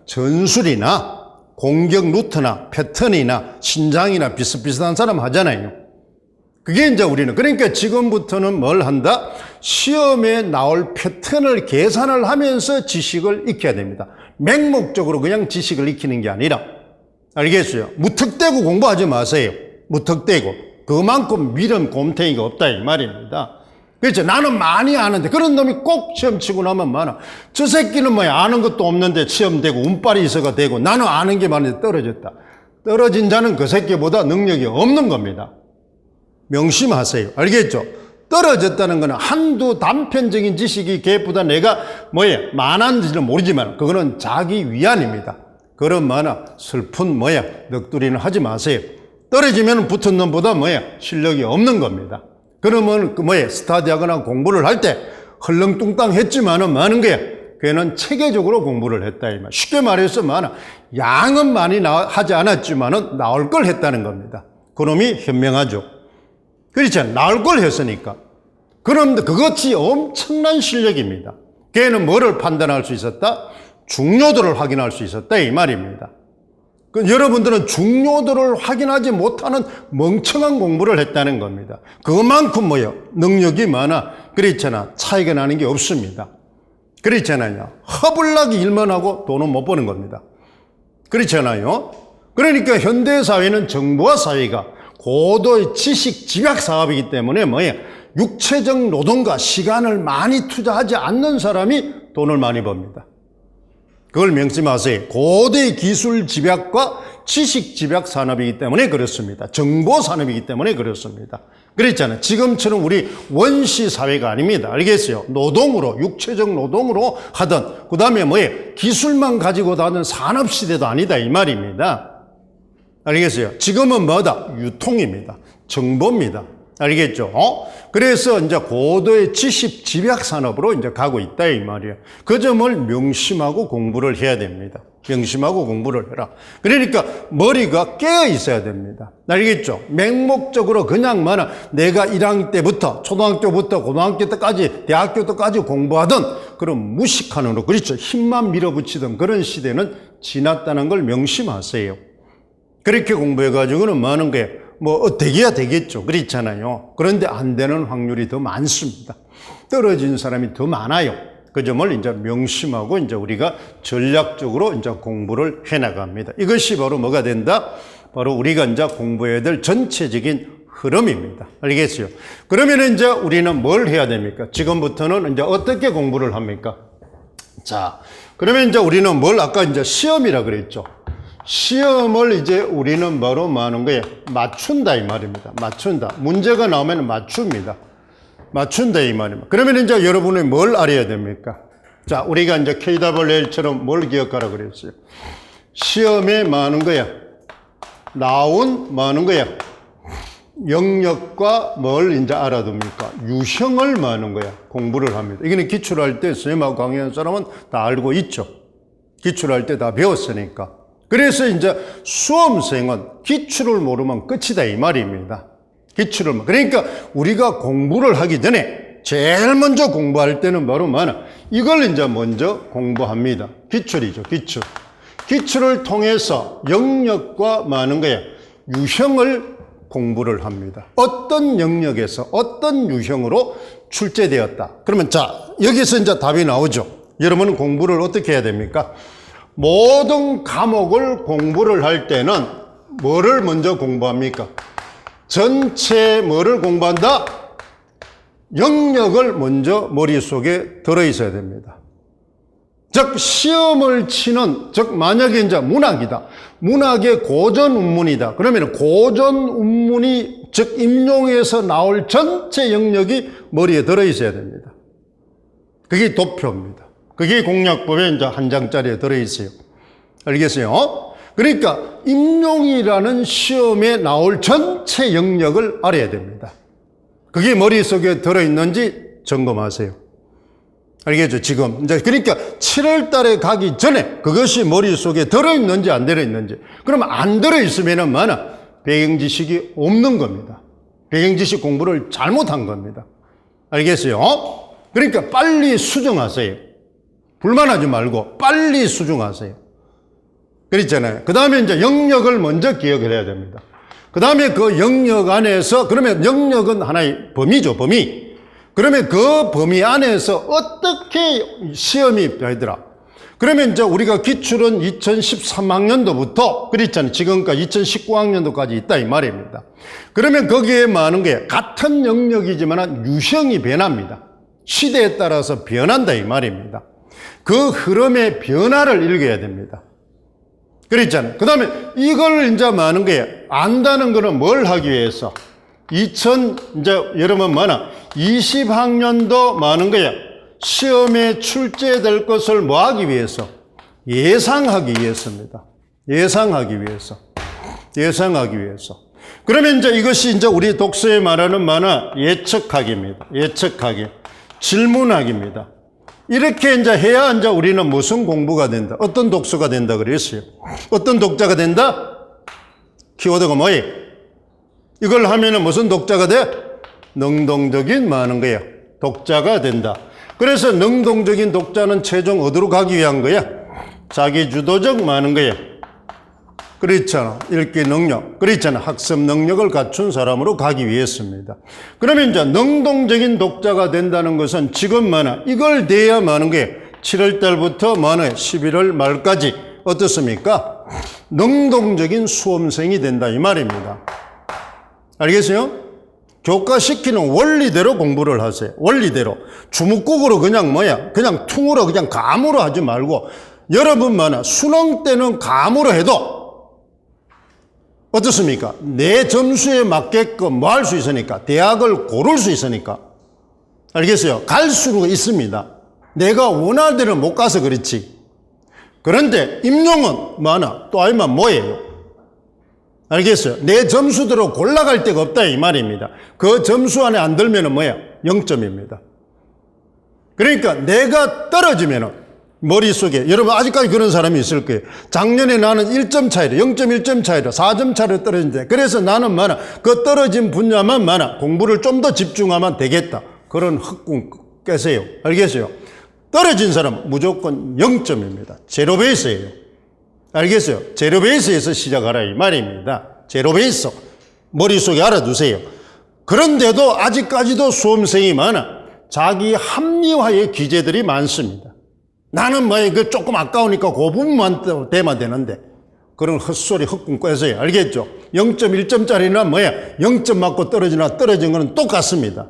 전술이나 공격 루트나 패턴이나 신장이나 비슷비슷한 사람 하잖아요. 그게 이제 우리는, 그러니까 지금부터는 뭘 한다? 시험에 나올 패턴을 계산을 하면서 지식을 익혀야 됩니다. 맹목적으로 그냥 지식을 익히는 게 아니라, 알겠어요? 무턱대고 공부하지 마세요. 무턱대고. 그만큼 미련 곰탱이가 없다 이 말입니다. 그렇죠? 나는 많이 아는데, 그런 놈이 꼭 시험 치고 나면 저 새끼는 아는 것도 없는데 시험 되고 운빨이 있어가 되고, 나는 아는 게 많은데 떨어졌다. 떨어진 자는 그 새끼보다 능력이 없는 겁니다. 명심하세요. 알겠죠? 떨어졌다는 거는 한두 단편적인 지식이 걔보다 내가 많은지는 모르지만 그거는 자기 위안입니다. 그런 슬픈 넋두리는 하지 마세요. 떨어지면 붙은 놈보다 실력이 없는 겁니다. 그러면 스터디하거나 공부를 할 때 헐렁뚱땅 했지만은 많은 거야. 걔는 체계적으로 공부를 했다 이 말. 쉽게 말해서 양은 많이 하지 않았지만은 나올 걸 했다는 겁니다. 그놈이 현명하죠. 그렇죠. 나올 걸 했으니까. 그런데 그것이 엄청난 실력입니다. 걔는 뭐를 판단할 수 있었다? 중요도를 확인할 수 있었다 이 말입니다. 여러분들은 중요도를 확인하지 못하는 멍청한 공부를 했다는 겁니다. 그만큼 능력이 많아. 그렇잖아. 차이가 나는 게 없습니다. 그렇잖아요. 허블나게 일만 하고 돈은 못 버는 겁니다. 그렇잖아요. 그러니까 현대사회는 정보화 사회가 고도의 지식 집약 사업이기 때문에 육체적 노동과 시간을 많이 투자하지 않는 사람이 돈을 많이 법니다. 그걸 명심하세요. 고도의 기술 집약과 지식 집약 산업이기 때문에 그렇습니다. 정보 산업이기 때문에 그렇습니다. 그랬잖아요. 지금처럼 우리 원시 사회가 아닙니다. 알겠어요? 노동으로, 육체적 노동으로 하던, 그 다음에 기술만 가지고 하는 산업 시대도 아니다 이 말입니다. 알겠어요? 지금은 유통입니다. 정보입니다. 알겠죠? 그래서 이제 고도의 지식 집약 산업으로 이제 가고 있다 이 말이에요. 그 점을 명심하고 공부를 해야 됩니다. 명심하고 공부를 해라. 그러니까 머리가 깨어 있어야 됩니다. 알겠죠? 맹목적으로 그냥 내가 1학년 때부터 초등학교부터 고등학교 때까지 대학교 때까지 공부하던 그런 무식한으로, 그렇죠? 힘만 밀어붙이던 그런 시대는 지났다는 걸 명심하세요. 그렇게 공부해가지고는 많은 게 되기야 되겠죠. 그렇잖아요. 그런데 안 되는 확률이 더 많습니다. 떨어진 사람이 더 많아요. 그 점을 이제 명심하고 이제 우리가 전략적으로 이제 공부를 해나갑니다. 이것이 바로 뭐가 된다? 바로 우리가 이제 공부해야 될 전체적인 흐름입니다. 알겠어요? 그러면 이제 우리는 뭘 해야 됩니까? 지금부터는 이제 어떻게 공부를 합니까? 자, 그러면 이제 우리는 아까 이제 시험이라 그랬죠. 시험을 이제 우리는 바로 맞춘다 이 말입니다. 맞춘다. 문제가 나오면 맞춥니다. 맞춘다 이 말입니다. 그러면 이제 여러분이 뭘 알아야 됩니까? 자, 우리가 이제 KWL처럼 뭘 기억하라 그랬어요? 시험에 나온 영역과 뭘 이제 알아둡니까? 유형을 공부를 합니다. 이거는 기출할 때 선생님하고 강의하는 사람은 다 알고 있죠. 기출할 때 다 배웠으니까. 그래서 이제 수험생은 기출을 모르면 끝이다 이 말입니다. 그러니까 우리가 공부를 하기 전에 제일 먼저 공부할 때는 바로 이걸 이제 먼저 공부합니다. 기출이죠, 기출. 기출을 통해서 영역과 유형을 공부를 합니다. 어떤 영역에서 어떤 유형으로 출제되었다. 그러면 자, 여기서 이제 답이 나오죠. 여러분은 공부를 어떻게 해야 됩니까? 모든 과목을 공부를 할 때는 뭐를 먼저 공부합니까? 전체 뭐를 공부한다? 영역을 먼저 머릿속에 들어있어야 됩니다. 즉 시험을 치는, 즉 만약에 이제 문학이다. 문학의 고전 운문이다. 그러면 고전 운문이 즉 임용에서 나올 전체 영역이 머리에 들어있어야 됩니다. 그게 도표입니다. 그게 공략법에 이제 한 장짜리에 들어있어요. 알겠어요? 그러니까 임용이라는 시험에 나올 전체 영역을 알아야 됩니다. 그게 머릿속에 들어있는지 점검하세요. 알겠죠? 지금 이제 그러니까 7월 달에 가기 전에 그것이 머릿속에 들어있는지 안 들어있는지. 그러면 안 들어있으면은 배경 지식이 없는 겁니다. 배경지식 공부를 잘못한 겁니다. 알겠어요? 그러니까 빨리 수정하세요. 불만하지 말고 빨리 수정하세요. 그랬잖아요. 그 다음에 이제 영역을 먼저 기억을 해야 됩니다. 그 다음에 그 영역 안에서, 그러면 영역은 하나의 범위죠, 범위. 그러면 그 범위 안에서 어떻게 시험이 되더라. 그러면 이제 우리가 기출은 2013학년도부터, 그랬잖아요. 지금까지 2019학년도까지 있다, 이 말입니다. 그러면 거기에 많은 게 같은 영역이지만 유형이 변합니다. 시대에 따라서 변한다, 이 말입니다. 그 흐름의 변화를 읽어야 됩니다. 그랬잖아요. 그 다음에 이걸 이제 많은 게 안다는 거는 뭘 하기 위해서? 이제 여러분 뭐나 20학년도 많은 거야. 시험에 출제될 것을 뭐 하기 위해서? 예상하기 위해서입니다. 예상하기 위해서. 예상하기 위해서. 그러면 이제 이것이 이제 우리 독서에 말하는 만화 예측하기입니다. 예측하기. 질문하기입니다. 이렇게 이제 해야 이제 우리는 무슨 공부가 된다? 어떤 독서가 된다 그랬어요? 어떤 독자가 된다? 키워드가 뭐예요? 이걸 하면은 무슨 독자가 돼? 능동적인 많은 거야. 독자가 된다. 그래서 능동적인 독자는 최종 어디로 가기 위한 거야? 자기 주도적 많은 거야. 그렇잖아. 읽기 능력. 그렇잖아. 학습 능력을 갖춘 사람으로 가기 위해서입니다. 그러면 이제 능동적인 독자가 된다는 것은 지금 많아. 이걸 돼야 많은 게 7월 달부터 많아. 11월 말까지 어떻습니까? 능동적인 수험생이 된다 이 말입니다. 알겠어요? 교과시키는 원리대로 공부를 하세요. 원리대로. 주묵국으로 그냥 그냥 퉁으로 그냥 감으로 하지 말고 여러분 많아. 수능 때는 감으로 해도 어떻습니까? 내 점수에 맞게끔 뭐 할 수 있으니까. 대학을 고를 수 있으니까. 알겠어요? 갈 수가 있습니다. 내가 원하는 데는 못 가서 그렇지. 그런데 임용은 많아. 또 아니면 뭐예요? 알겠어요? 내 점수대로 골라갈 데가 없다 이 말입니다. 그 점수 안에 안 들면은 0점입니다. 그러니까 내가 떨어지면은 머릿속에 여러분 아직까지 그런 사람이 있을 거예요. 작년에 나는 1점 차이로 0.1점 차이로 4점 차이로 떨어진대. 그래서 나는 그 떨어진 분야만 공부를 좀 더 집중하면 되겠다. 그런 흑궁 깨세요. 알겠어요? 떨어진 사람 무조건 0점입니다. 제로 베이스예요. 알겠어요? 제로 베이스에서 시작하라 이 말입니다. 제로 베이스. 머릿속에 알아두세요. 그런데도 아직까지도 수험생이 많아. 자기 합리화의 기제들이 많습니다. 나는 그 조금 아까우니까 그 부분만 되면 되는데 그런 헛소리 헛꿈 꿰세요. 알겠죠? 0.1점짜리나 0점 맞고 떨어지나 떨어진 거는 똑같습니다.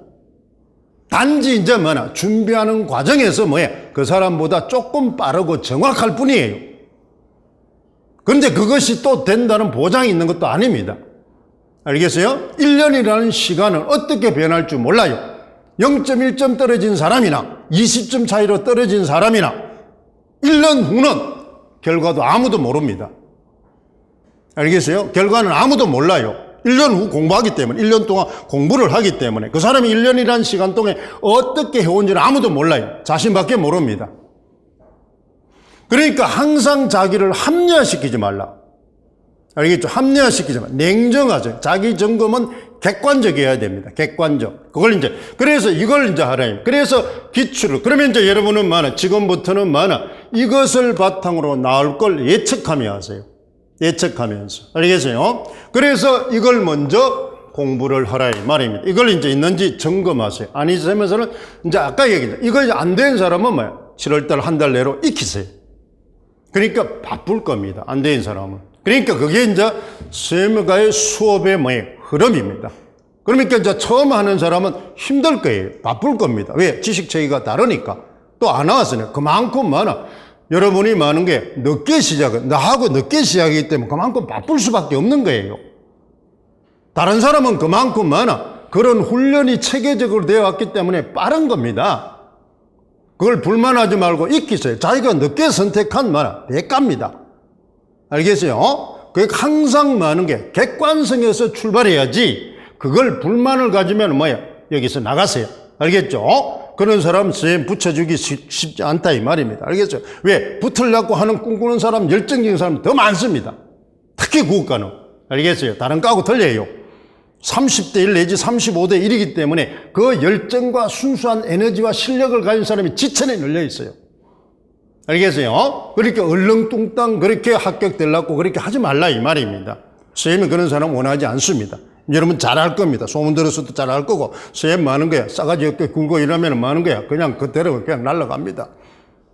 단지 이제 준비하는 과정에서 그 사람보다 조금 빠르고 정확할 뿐이에요. 그런데 그것이 또 된다는 보장이 있는 것도 아닙니다. 알겠어요? 1년이라는 시간은 어떻게 변할 줄 몰라요. 0.1점 떨어진 사람이나 20점 차이로 떨어진 사람이나 1년 후는 결과도 아무도 모릅니다. 알겠어요? 결과는 아무도 몰라요. 1년 후 공부하기 때문에 1년 동안 공부를 하기 때문에 그 사람이 1년이라는 시간 동안에 어떻게 해온지는 아무도 몰라요. 자신밖에 모릅니다. 그러니까 항상 자기를 합리화시키지 말라. 알겠죠? 합리화시키지 말라. 냉정하죠. 자기 점검은 객관적이어야 됩니다. 객관적. 그래서 이걸 하라. 그래서 기출을. 그러면 이제 여러분은 지금부터는 이것을 바탕으로 나올 걸 예측하며 하세요. 예측하면서. 알겠어요? 그래서 이걸 먼저 공부를 하라 이 말입니다. 이걸 이제 있는지 점검하세요. 아니면서는 이제 아까 얘기했죠. 이거 안 된 사람은 7월달 한 달 내로 익히세요. 그러니까 바쁠 겁니다. 안 된 사람은. 그러니까 그게 이제 선생님과의 수업의 흐름입니다. 그러니까 이제 처음 하는 사람은 힘들 거예요. 바쁠 겁니다. 왜? 지식 체계가 다르니까. 또 안 나왔으니까. 그만큼 여러분이 많은 게 나하고 늦게 시작이기 때문에 그만큼 바쁠 수밖에 없는 거예요. 다른 사람은 그만큼 그런 훈련이 체계적으로 되어 왔기 때문에 빠른 겁니다. 그걸 불만하지 말고 익히세요. 자기가 늦게 선택한 대가입니다. 알겠어요? 그게 항상 많은 게 객관성에서 출발해야지 그걸 불만을 가지면 여기서 나가세요. 알겠죠? 그런 사람 선생님 붙여주기 쉽지 않다 이 말입니다. 알겠죠? 왜? 붙으려고 하는 꿈꾸는 사람, 열정적인 사람 더 많습니다. 특히 국가는. 알겠어요? 다른 과하고 틀려요. 30대 1 내지 35대 1이기 때문에 그 열정과 순수한 에너지와 실력을 가진 사람이 지천에 눌려 있어요. 알겠어요? 그렇게 얼렁뚱땅 그렇게 합격되려고 그렇게 하지 말라 이 말입니다. 선생님은 그런 사람 원하지 않습니다. 여러분 잘 알 겁니다. 소문 들어서도 잘 알 거고, 선생님 많은 거야. 싸가지 없게 굴고 이러면 많은 거야. 그냥 그대로 그냥 날아갑니다.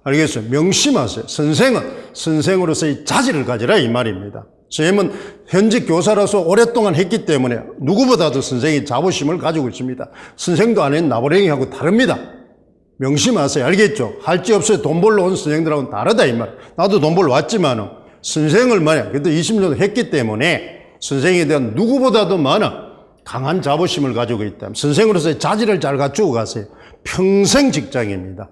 알겠어요? 명심하세요. 선생은 선생으로서의 자질을 가지라 이 말입니다. 선생님은 현직 교사로서 오랫동안 했기 때문에 누구보다도 선생이 자부심을 가지고 있습니다. 선생도 아닌 나부랭이하고 다릅니다. 명심하세요. 알겠죠? 할 지 없어요. 돈 벌러 온 선생들하고는 다르다 이 말. 나도 돈 벌러 왔지만은 선생을 만약 그래도 20년 했기 때문에 선생에 대한 누구보다도 많은 강한 자부심을 가지고 있다. 선생으로서의 자질을 잘 갖추고 가세요. 평생 직장입니다.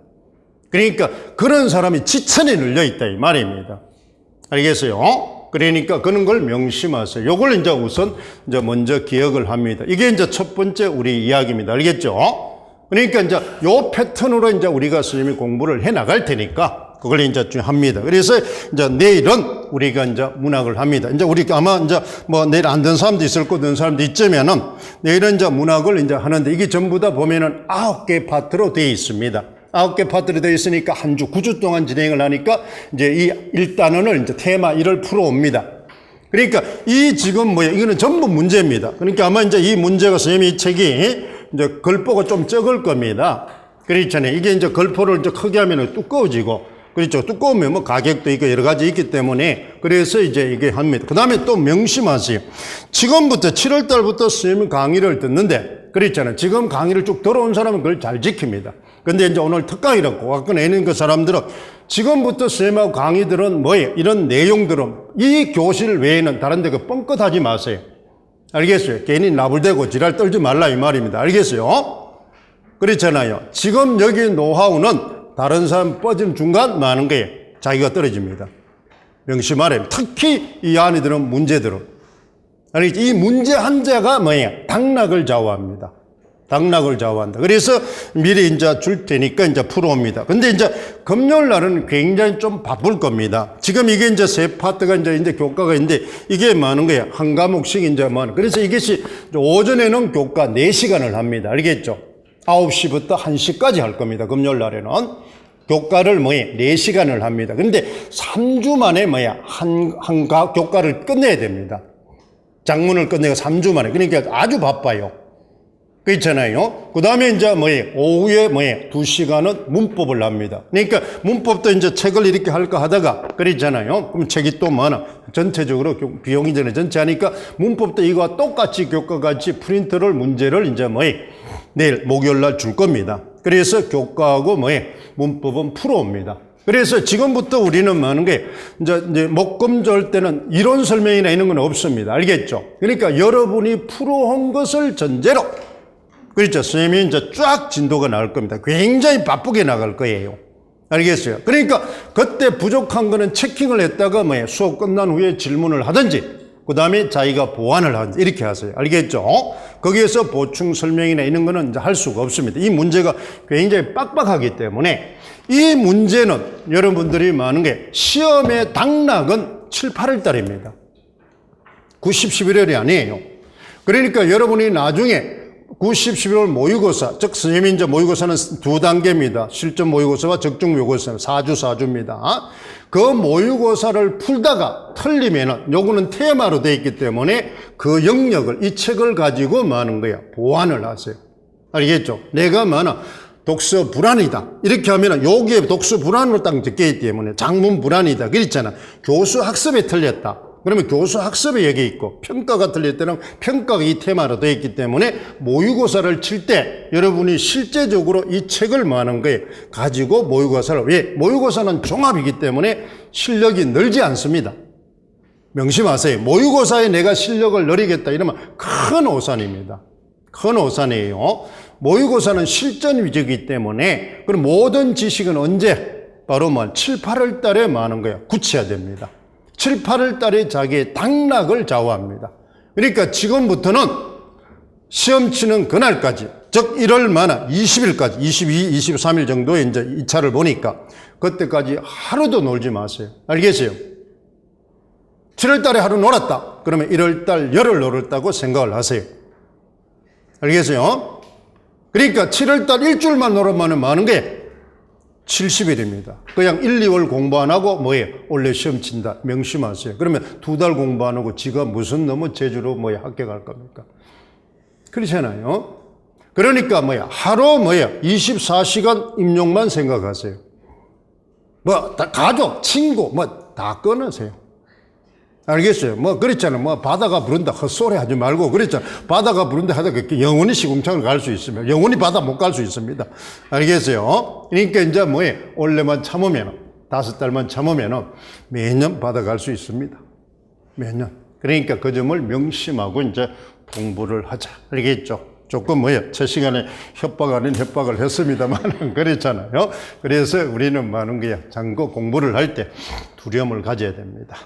그러니까 그런 사람이 지천에 눌려 있다 이 말입니다. 알겠어요? 그러니까 그런 걸 명심하세요. 요걸 이제 우선 이제 먼저 기억을 합니다. 이게 이제 첫 번째 우리 이야기입니다. 알겠죠? 그러니까 이제 요 패턴으로 이제 우리가 선생님이 공부를 해 나갈 테니까 그걸 이제 좀 합니다. 그래서 이제 내일은 우리가 이제 문학을 합니다. 이제 우리 아마 이제 뭐 내일 안 된 사람도 있을 거고 된 사람도 있지만은 내일은 이제 문학을 이제 하는데 이게 전부 다 보면은 9개 파트로 되어 있습니다. 9개 파트로 되어 있으니까 한 주 9주 동안 진행을 하니까 이제 이 1단원을 이제 테마 1을 풀어옵니다. 그러니까 이 지금 뭐야 이거는 전부 문제입니다. 그러니까 아마 이제 이 문제가 선생님이 이 책이 이제 걸보가 좀 적을 겁니다. 그렇잖아요. 이게 이제 걸포를 이제 크게 하면 두꺼워지고 그렇죠. 두꺼우면 뭐 가격도 있고 여러 가지 있기 때문에 그래서 이제 이게 합니다. 그 다음에 또 명심하세요. 지금부터 7월 달부터 선생님 강의를 듣는데 그렇잖아요. 지금 강의를 쭉 들어온 사람은 그걸 잘 지킵니다. 근데 이제 오늘 특강이라고 갖고 내는 그 사람들은 지금부터 선생님하고 강의들은 뭐예요? 이런 내용들은 이 교실 외에는 다른 데 그 뻥끗하지 마세요. 알겠어요? 괜히 나불대고 지랄 떨지 말라 이 말입니다. 알겠어요? 그렇잖아요. 지금 여기 노하우는 다른 사람 빠진 중간 많은 거에 자기가 떨어집니다. 명심하래요. 특히 이 안에 들은 문제들은. 아니, 이 문제 한자가 뭐예요? 당락을 좌우합니다. 당락을 좌우한다. 그래서 미리 이제 줄 테니까 이제 풀어옵니다. 근데 이제 금요일 날은 굉장히 좀 바쁠 겁니다. 지금 이게 이제 세 파트가 이제 교과가 있는데 이게 많은 거예요. 한 과목씩 이제 많은. 그래서 이것이 오전에는 교과 4시간을 합니다. 알겠죠? 9시부터 1시까지 할 겁니다. 금요일 날에는. 교과를 뭐예요? 4시간을 합니다. 근데 3주 만에 뭐야? 교과를 끝내야 됩니다. 장문을 끝내고 3주 만에. 그러니까 아주 바빠요. 그렇잖아요. 그 다음에 이제 뭐예요? 오후에 뭐예요? 2시간은 문법을 합니다. 그러니까 문법도 이제 책을 이렇게 할까 하다가 그랬잖아요. 그럼 책이 또 많아. 전체적으로 비용이 전에 전체 하니까 문법도 이거와 똑같이 교과같이 프린트를 문제를 이제 뭐예요? 내일 목요일 날 줄 겁니다. 그래서 교과하고 뭐예요? 문법은 풀어옵니다. 그래서 지금부터 우리는 많은 게 이제 목금절 때는 이론 설명이나 이런 건 없습니다. 알겠죠? 그러니까 여러분이 풀어온 것을 전제로 그렇죠. 선생님이 이제 쫙 진도가 나올 겁니다. 굉장히 바쁘게 나갈 거예요. 알겠어요? 그러니까 그때 부족한 거는 체킹을 했다가 뭐예요? 수업 끝난 후에 질문을 하든지 그 다음에 자기가 보완을 하든지 이렇게 하세요. 알겠죠? 거기에서 보충 설명이나 이런 거는 이제 할 수가 없습니다. 이 문제가 굉장히 빡빡하기 때문에 이 문제는 여러분들이 많은 게 시험의 당락은 7, 8월 달입니다. 9, 10, 11월이 아니에요. 그러니까 여러분이 나중에 9, 10, 11월 모의고사, 즉 선생님이 이제 모의고사는 2단계입니다. 실전 모의고사와 적중 모의고사는 4주입니다. 그 모의고사를 풀다가 틀리면은 요거는 테마로 되어 있기 때문에 그 영역을 이 책을 가지고 많은 거야. 보완을 하세요. 알겠죠? 내가 많아 독서 불안이다. 이렇게 하면은 여기에 독서 불안으로 딱 적혀 있기 때문에 장문 불안이다. 그랬잖아. 교수 학습에 틀렸다. 그러면 교수 학습에 여기 있고 평가가 틀릴 때는 평가가 이 테마로 되어 있기 때문에 모의고사를 칠 때 여러분이 실제적으로 이 책을 많은 거에 가지고 모의고사를 왜? 모의고사는 종합이기 때문에 실력이 늘지 않습니다. 명심하세요. 모의고사에 내가 실력을 늘리겠다 이러면 큰 오산입니다. 큰 오산이에요. 모의고사는 실전 위주이기 때문에 그럼 모든 지식은 언제? 바로 7, 8월 달에 많은 거예요. 굳혀야 됩니다. 7, 8월 달에 자기의 당락을 좌우합니다. 그러니까 지금부터는 시험 치는 그날까지, 즉 1월 만화 20일까지, 22, 23일 정도에 이제 2차를 보니까 그때까지 하루도 놀지 마세요. 알겠어요? 7월 달에 하루 놀았다. 그러면 1월 달 열흘 놀았다고 생각을 하세요. 알겠어요? 그러니까 7월달 일주일만 놀아보면 많은 게 70일입니다. 그냥 1, 2월 공부 안 하고 뭐예요? 원래 시험 친다. 명심하세요. 그러면 2달 공부 안 하고 지가 무슨 놈의 재주로 뭐예요? 합격할 겁니까? 그렇잖아요. 그러니까 뭐야? 하루 뭐야? 24시간 임용만 생각하세요. 뭐 가족, 친구 뭐 다 끊으세요. 알겠어요? 뭐 그랬잖아요. 뭐 바다가 부른다 헛소리 하지 말고 그랬잖아요. 바다가 부른다 하다가 영원히 시궁창을 갈 수 있으면 영원히 바다 못 갈 수 있습니다. 알겠어요? 그러니까 이제 뭐예요? 원래만 참으면 5달만 참으면 매년 바다 갈 수 있습니다. 매년. 그러니까 그 점을 명심하고 이제 공부를 하자. 알겠죠? 조금 뭐예요? 첫 시간에 협박 아닌 협박을 했습니다만 그랬잖아요. 그래서 우리는 많은 거야. 장거 공부를 할 때 두려움을 가져야 됩니다.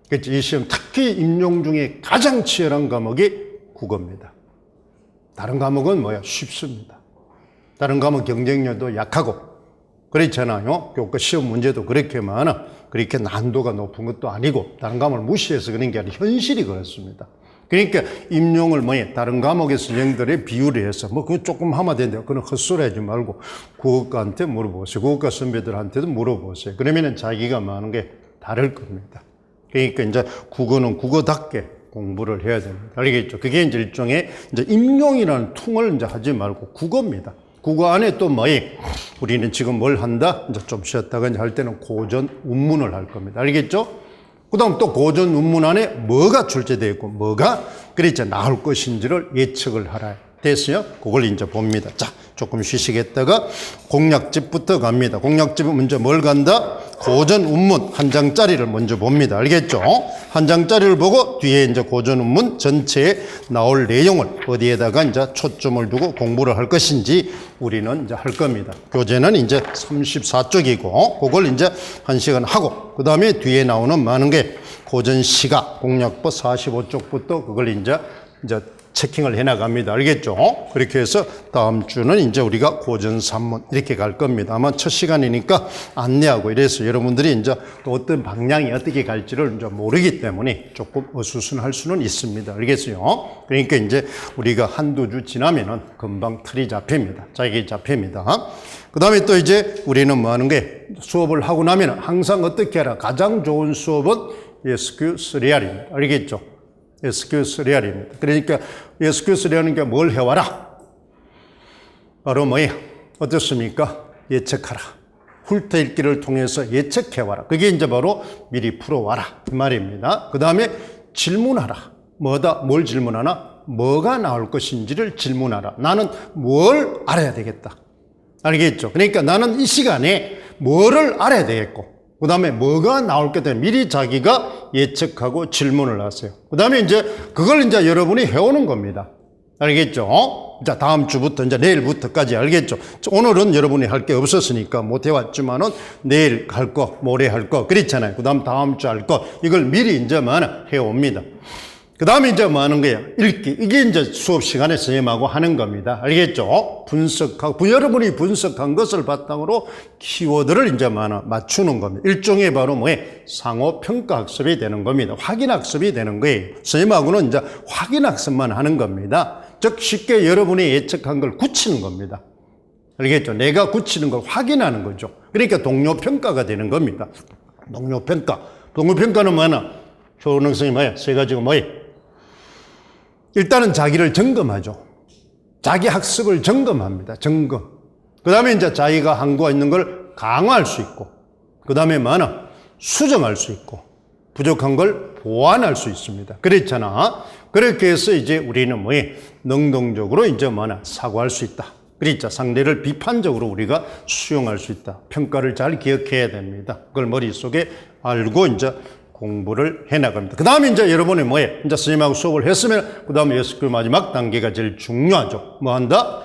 그렇지? 이 시험 특히 임용 중에 가장 치열한 과목이 국어입니다. 다른 과목은 뭐야? 쉽습니다. 다른 과목 경쟁력도 약하고 그렇잖아요. 교과 시험 문제도 그렇게 많아. 그렇게 난도가 높은 것도 아니고 다른 과목을 무시해서 그런 게 아니라 현실이 그렇습니다. 그러니까 임용을 뭐에 다른 과목의 선생들의 비율에 해서 뭐 그거 조금 하면 된대요. 그건 헛소리 하지 말고 국어과한테 물어보세요. 국어과 선배들한테도 물어보세요. 그러면은 자기가 많은 게 다를 겁니다. 그러니까 이제 국어는 국어답게 공부를 해야 됩니다. 알겠죠? 그게 이제 일종의 이제 임용이라는 퉁을 이제 하지 말고 국어입니다. 국어 안에 또 뭐에 우리는 지금 뭘 한다? 이제 좀 쉬었다가 이제 할 때는 고전 운문을 할 겁니다. 알겠죠? 그 다음 또 고전 운문 안에 뭐가 출제되어 있고 뭐가 그랬죠 나올 것인지를 예측을 하라 됐어요? 그걸 이제 봅니다. 자, 조금 쉬시겠다가 공략집부터 갑니다. 공략집은 먼저 뭘 간다? 고전 운문 한 장짜리를 먼저 봅니다. 알겠죠? 한 장짜리를 보고 뒤에 이제 고전 운문 전체에 나올 내용을 어디에다가 이제 초점을 두고 공부를 할 것인지 우리는 이제 할 겁니다. 교재는 이제 34쪽이고 그걸 이제 1시간 하고 그 다음에 뒤에 나오는 많은 게 고전 시가 공략법 45쪽부터 그걸 이제 체킹을 해나갑니다. 알겠죠? 그렇게 해서 다음 주는 이제 우리가 고전 산문 이렇게 갈 겁니다. 아마 첫 시간이니까 안내하고 이래서 여러분들이 이제 또 어떤 방향이 어떻게 갈지를 이제 모르기 때문에 조금 어수선할 수는 있습니다. 알겠어요? 그러니까 이제 우리가 한두 주 지나면은 금방 틀이 잡힙니다. 자기 잡힙니다. 그 다음에 또 이제 우리는 뭐 하는 게 수업을 하고 나면 항상 어떻게 하라? 가장 좋은 수업은 SQ3R입니다. 알겠죠? SQ3R입니다. 그러니까 SQ3R은 게 뭘 해와라? 바로 뭐예요? 어떻습니까? 예측하라. 훑어읽기를 통해서 예측해와라. 그게 이제 바로 미리 풀어와라. 그 말입니다. 그 다음에 질문하라. 뭐다? 뭘 질문하나? 뭐가 나올 것인지를 질문하라. 나는 뭘 알아야 되겠다. 알겠죠? 그러니까 나는 이 시간에 뭐를 알아야 되겠고 그 다음에 뭐가 나올 게 되면 미리 자기가 예측하고 질문을 하세요. 그 다음에 이제 그걸 이제 여러분이 해오는 겁니다. 알겠죠? 자, 다음 주부터 이제 내일부터까지 알겠죠? 오늘은 여러분이 할 게 없었으니까 못 해왔지만은 내일 할 거, 모레 할 거, 그렇잖아요. 그 다음 주 할 거, 이걸 미리 이제 해옵니다. 그 다음에 이제 뭐 하는 거예요? 읽기. 이게 이제 수업 시간에 선생님하고 하는 겁니다. 알겠죠? 분석하고, 여러분이 분석한 것을 바탕으로 키워드를 이제 맞추는 겁니다. 일종의 바로 뭐예요? 상호평가 학습이 되는 겁니다. 확인 학습이 되는 거예요. 선생님하고는 이제 확인 학습만 하는 겁니다. 즉, 쉽게 여러분이 예측한 걸 굳히는 겁니다. 알겠죠? 내가 굳히는 걸 확인하는 거죠. 그러니까 동료평가가 되는 겁니다. 동료평가. 동료평가는 뭐냐? 효능성이 뭐예요? 세 가지가 뭐예요? 일단은 자기를 점검하죠. 자기 학습을 점검합니다. 점검. 그 다음에 이제 자기가 한거 있는 걸 강화할 수 있고, 그 다음에 뭐냐? 수정할 수 있고, 부족한 걸 보완할 수 있습니다. 그렇잖아. 그렇게 해서 이제 우리는 뭐예요? 능동적으로 이제 뭐냐? 사고할 수 있다. 그렇죠. 상대를 비판적으로 우리가 수용할 수 있다. 평가를 잘 기억해야 됩니다. 그걸 머릿속에 알고 이제 공부를 해나갑니다. 그 다음에 이제 여러분이 뭐예요? 이제 선생님하고 수업을 했으면, 그 다음에 SQ 마지막 단계가 제일 중요하죠. 뭐 한다?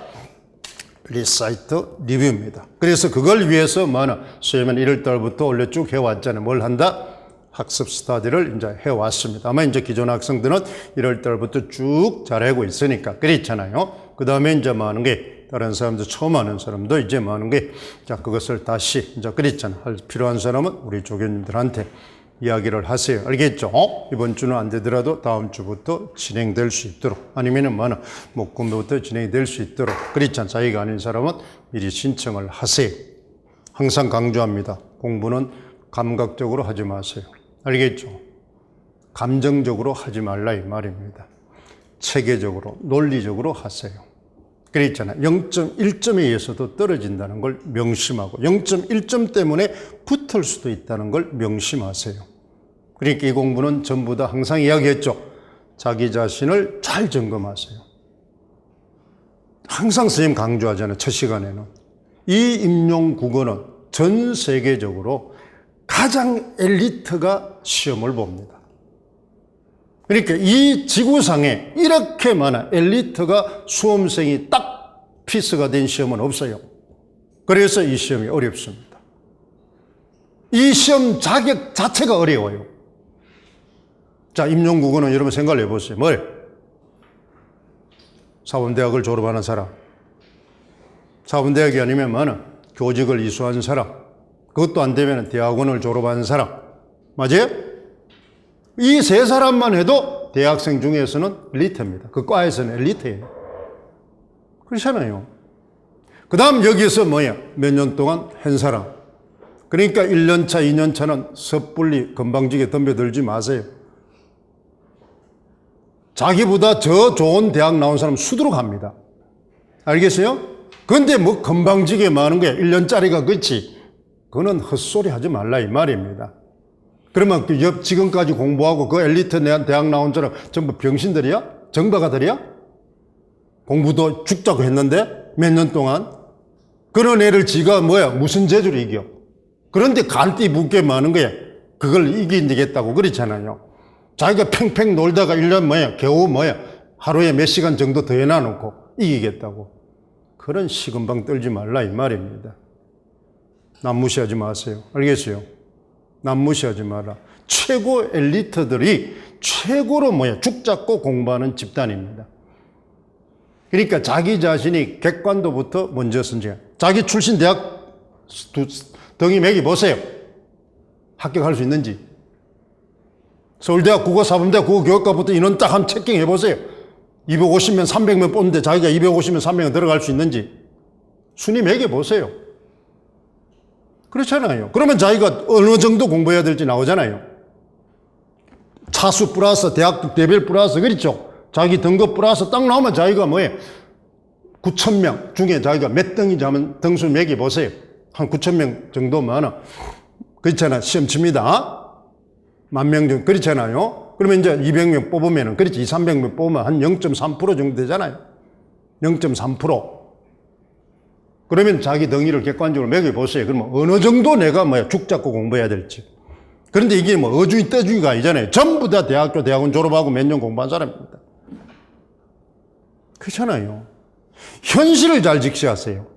리사이트 리뷰입니다. 그래서 그걸 위해서 선생님은 1월달부터 원래 쭉 해왔잖아요. 뭘 한다? 학습 스타디를 이제 해왔습니다. 아마 이제 기존 학생들은 1월달부터 쭉 잘하고 있으니까. 그렇잖아요. 그 다음에 이제 뭐 하는 게, 다른 사람들, 처음 하는 사람도 이제 뭐 하는 게, 자, 그것을 다시, 이제 그랬잖아. 할 필요한 사람은 우리 조교님들한테 이야기를 하세요. 알겠죠? 이번 주는 안 되더라도 다음 주부터 진행될 수 있도록, 아니면은 목금부터 진행될 수 있도록, 그렇지 않 자기가 아닌 사람은 미리 신청을 하세요. 항상 강조합니다. 공부는 감각적으로 하지 마세요. 알겠죠? 감정적으로 하지 말라 이 말입니다. 체계적으로, 논리적으로 하세요. 그랬잖아요. 0.1점에 의해서도 떨어진다는 걸 명심하고 0.1점 때문에 붙을 수도 있다는 걸 명심하세요. 그러니까 이 공부는 전부 다 항상 이야기했죠. 자기 자신을 잘 점검하세요. 항상 선생님 강조하잖아요. 첫 시간에는. 이 임용국어는 전 세계적으로 가장 엘리트가 시험을 봅니다. 그러니까 이 지구상에 이렇게 많은 엘리트가 수험생이 딱 피스가 된 시험은 없어요. 그래서 이 시험이 어렵습니다. 이 시험 자격 자체가 어려워요. 자, 임용국어는 여러분 생각을 해보세요. 뭘? 사범대학을 졸업하는 사람, 사범대학이 아니면 교직을 이수한 사람, 그것도 안 되면 대학원을 졸업한 사람, 맞아요? 이 세 사람만 해도 대학생 중에서는 엘리트입니다. 그 과에서는 엘리트예요. 그렇잖아요. 그 다음 여기서 몇 년 동안 한 사람. 그러니까 1년차, 2년차는 섣불리 건방지게 덤벼들지 마세요. 자기보다 저 좋은 대학 나온 사람 수두룩 합니다. 알겠어요? 그런데 건방지게 많은 거야. 1년짜리가 그렇지. 그거는 헛소리 하지 말라 이 말입니다. 그러면 지금까지 공부하고 그 엘리트 대학 나온 사람 전부 병신들이야? 정박아들이야? 공부도 죽자고 했는데 몇 년 동안? 그런 애를 지가 무슨 재주로 이겨? 그런데 갈띠 묻게 많은 거야. 그걸 이기겠다고 그렇잖아요. 자기가 팽팽 놀다가 1년 겨우 하루에 몇 시간 정도 더 해놔놓고 이기겠다고. 그런 시금방 떨지 말라 이 말입니다. 남 무시하지 마세요. 알겠어요? 남 무시하지 마라. 최고 엘리트들이 최고로 죽잡고 공부하는 집단입니다. 그러니까 자기 자신이 객관도부터 먼저 선정. 자기 출신 대학 등위 매기 보세요. 합격할 수 있는지. 서울대학 국어사범대학 국어교육과부터 인원 딱 한번 체킹해 보세요. 250명 300명 뽑는데 자기가 250명 300명 들어갈 수 있는지 순위 매겨 보세요. 그렇잖아요. 그러면 자기가 어느 정도 공부해야 될지 나오잖아요. 차수 플러스 대학 대별 플러스 그렇죠. 자기 등급 플러스 딱 나오면 자기가 9,000명 중에 자기가 몇 등인지 하면 등수 매겨 보세요. 한 9,000명 정도면 그렇잖아. 시험 칩니다. 10,000명 정도 그렇잖아요. 그러면 이제 200명 뽑으면 그렇지. 300명 뽑으면 한 0.3% 정도 되잖아요. 0.3%. 그러면 자기 등위를 객관적으로 매겨보세요. 그러면 어느 정도 내가 죽잡고 공부해야 될지. 그런데 이게 어주기 떠주기가 아니잖아요. 전부 다 대학교, 대학원 졸업하고 몇 년 공부한 사람입니다. 그렇잖아요. 현실을 잘 직시하세요.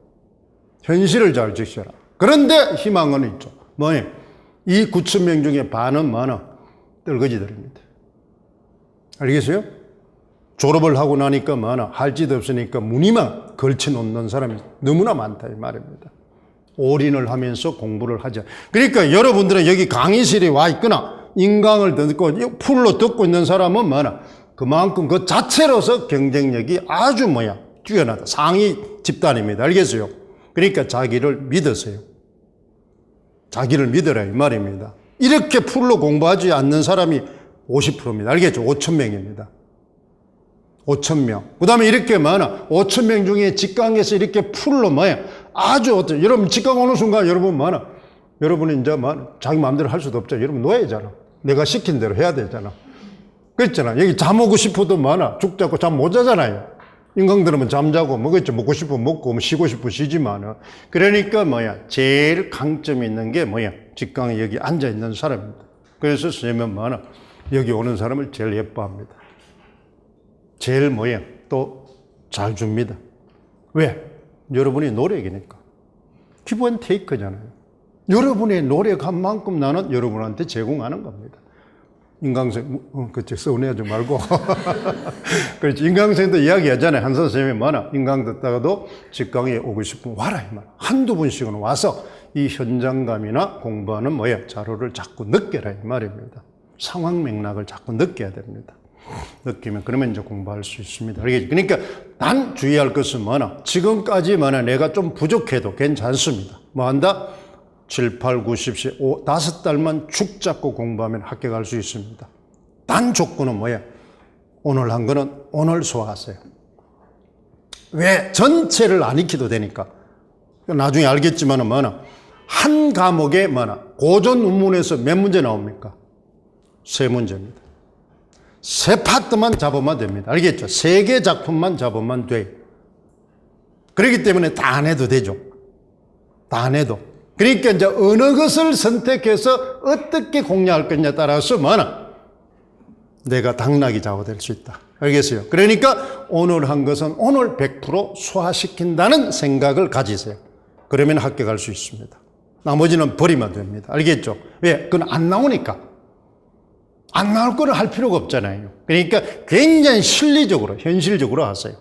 현실을 잘 직시하라. 그런데 희망은 있죠. 이 9,000명 중에 반은 떨거지들입니다. 알겠어요? 졸업을 하고 나니까 할 짓 없으니까 무늬만 걸쳐놓는 사람이 너무나 많다 이 말입니다. 올인을 하면서 공부를 하자. 그러니까 여러분들은 여기 강의실에 와 있거나 인강을 듣고 풀로 듣고 있는 사람은 그만큼 그 자체로서 경쟁력이 아주 뛰어나다. 상위 집단입니다. 알겠어요? 그러니까 자기를 믿으세요. 자기를 믿으라 이 말입니다. 이렇게 풀로 공부하지 않는 사람이 50%입니다. 알겠죠? 5,000명입니다. 5,000명. 그 다음에 이렇게 5,000명 중에 직강에서 이렇게 풀로 아주 여러분 직강 오는 순간 여러분이 이제 자기 마음대로 할 수도 없죠. 여러분 노예잖아. 내가 시킨 대로 해야 되잖아. 그렇잖아. 여기 잠 오고 싶어도 죽 잡고 잠 못 자잖아요. 인강들은 잠자고 먹고 싶으면 먹고 쉬고 싶으면 쉬지만 그러니까 제일 강점이 있는 게 직강에 여기 앉아 있는 사람입니다. 그래서 선생님은 여기 오는 사람을 제일 예뻐합니다. 제일 또 잘 줍니다. 왜? 여러분이 노력이니까. 기본 테이크잖아요. 여러분의 노력한 만큼 나는 여러분한테 제공하는 겁니다. 인강생, 그치, 서운해하지 말고. 그렇지. 인강생도 이야기하잖아요. 한 선생님이 인강 듣다가도 직강에 오고 싶으면 와라, 이 말. 한두 번씩은 와서 이 현장감이나 공부하는 뭐야? 자료를 자꾸 느껴라 이 말입니다. 상황 맥락을 자꾸 느껴야 됩니다. 느끼면 그러면 이제 공부할 수 있습니다. 그러니까 단 주의할 것은 뭐나 지금까지만 내가 좀 부족해도 괜찮습니다. 뭐 한다? 7, 8, 9, 10, 5달만 축 잡고 공부하면 합격할 수 있습니다. 단 조건은 뭐야? 오늘 한 거는 오늘 소화하세요. 왜? 전체를 안 익혀도 되니까. 나중에 알겠지만은 뭐나 한 과목에 뭐나 고전 운문에서 몇 문제 나옵니까? 3문제입니다. 3파트만 잡으면 됩니다. 알겠죠? 3개 작품만 잡으면 돼요. 그렇기 때문에 다 안 해도 되죠. 다 안 해도. 그러니까 이제 어느 것을 선택해서 어떻게 공략할 거냐에 따라서 뭐나 내가 당락이 좌우될 수 있다. 알겠어요? 그러니까 오늘 한 것은 오늘 100% 소화시킨다는 생각을 가지세요. 그러면 합격할 수 있습니다. 나머지는 버리면 됩니다. 알겠죠? 왜? 그건 안 나오니까. 안 나올 거는 할 필요가 없잖아요. 그러니까 굉장히 실리적으로, 현실적으로 하세요.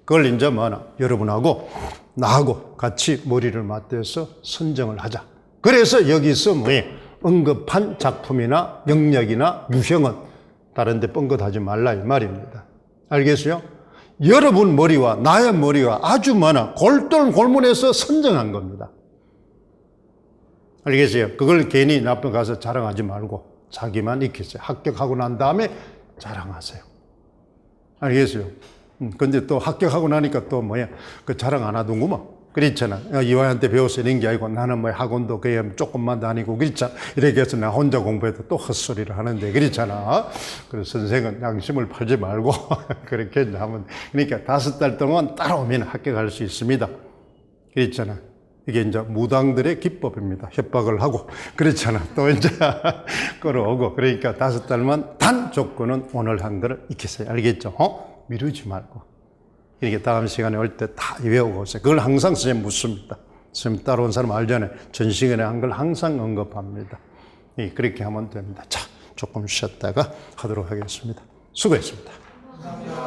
그걸 이제 뭐나 여러분하고 나하고 같이 머리를 맞대서 선정을 하자. 그래서 여기서 뭐예요? 언급한 작품이나 영역이나 유형은 다른 데 뻥긋하지 말라 이 말입니다. 알겠어요? 여러분 머리와 나의 머리와 아주 많아 골똘골문해서 선정한 겁니다. 알겠어요? 그걸 괜히 나쁜 가서 자랑하지 말고 자기만 익히세요. 합격하고 난 다음에 자랑하세요. 알겠어요? 근데 또 합격하고 나니까 또 뭐야? 그 자랑 안 하던구만. 그렇잖아. 이화한테 배워서 이런 게 아니고 나는 뭐 학원도 그냥 조금만 다니고 그렇잖아. 이렇게 해서 나 혼자 공부해도 또 헛소리를 하는데 그렇잖아. 그래서 선생은 양심을 팔지 말고 그렇게 하면 그러니까 5달 동안 따라오면 합격할 수 있습니다. 그렇잖아. 이게 이제 무당들의 기법입니다. 협박을 하고 그렇잖아. 또 이제 끌어오고 그러니까 5달만 단 조건은 오늘 한 거를 익히세요. 알겠죠? 미루지 말고. 이렇게 다음 시간에 올 때 다 외우고 오세요. 그걸 항상 선생님 묻습니다. 선생님 따라온 사람 알잖아요. 전 시간에 한 걸 항상 언급합니다. 그렇게 하면 됩니다. 자, 조금 쉬었다가 하도록 하겠습니다. 수고했습니다. 감사합니다.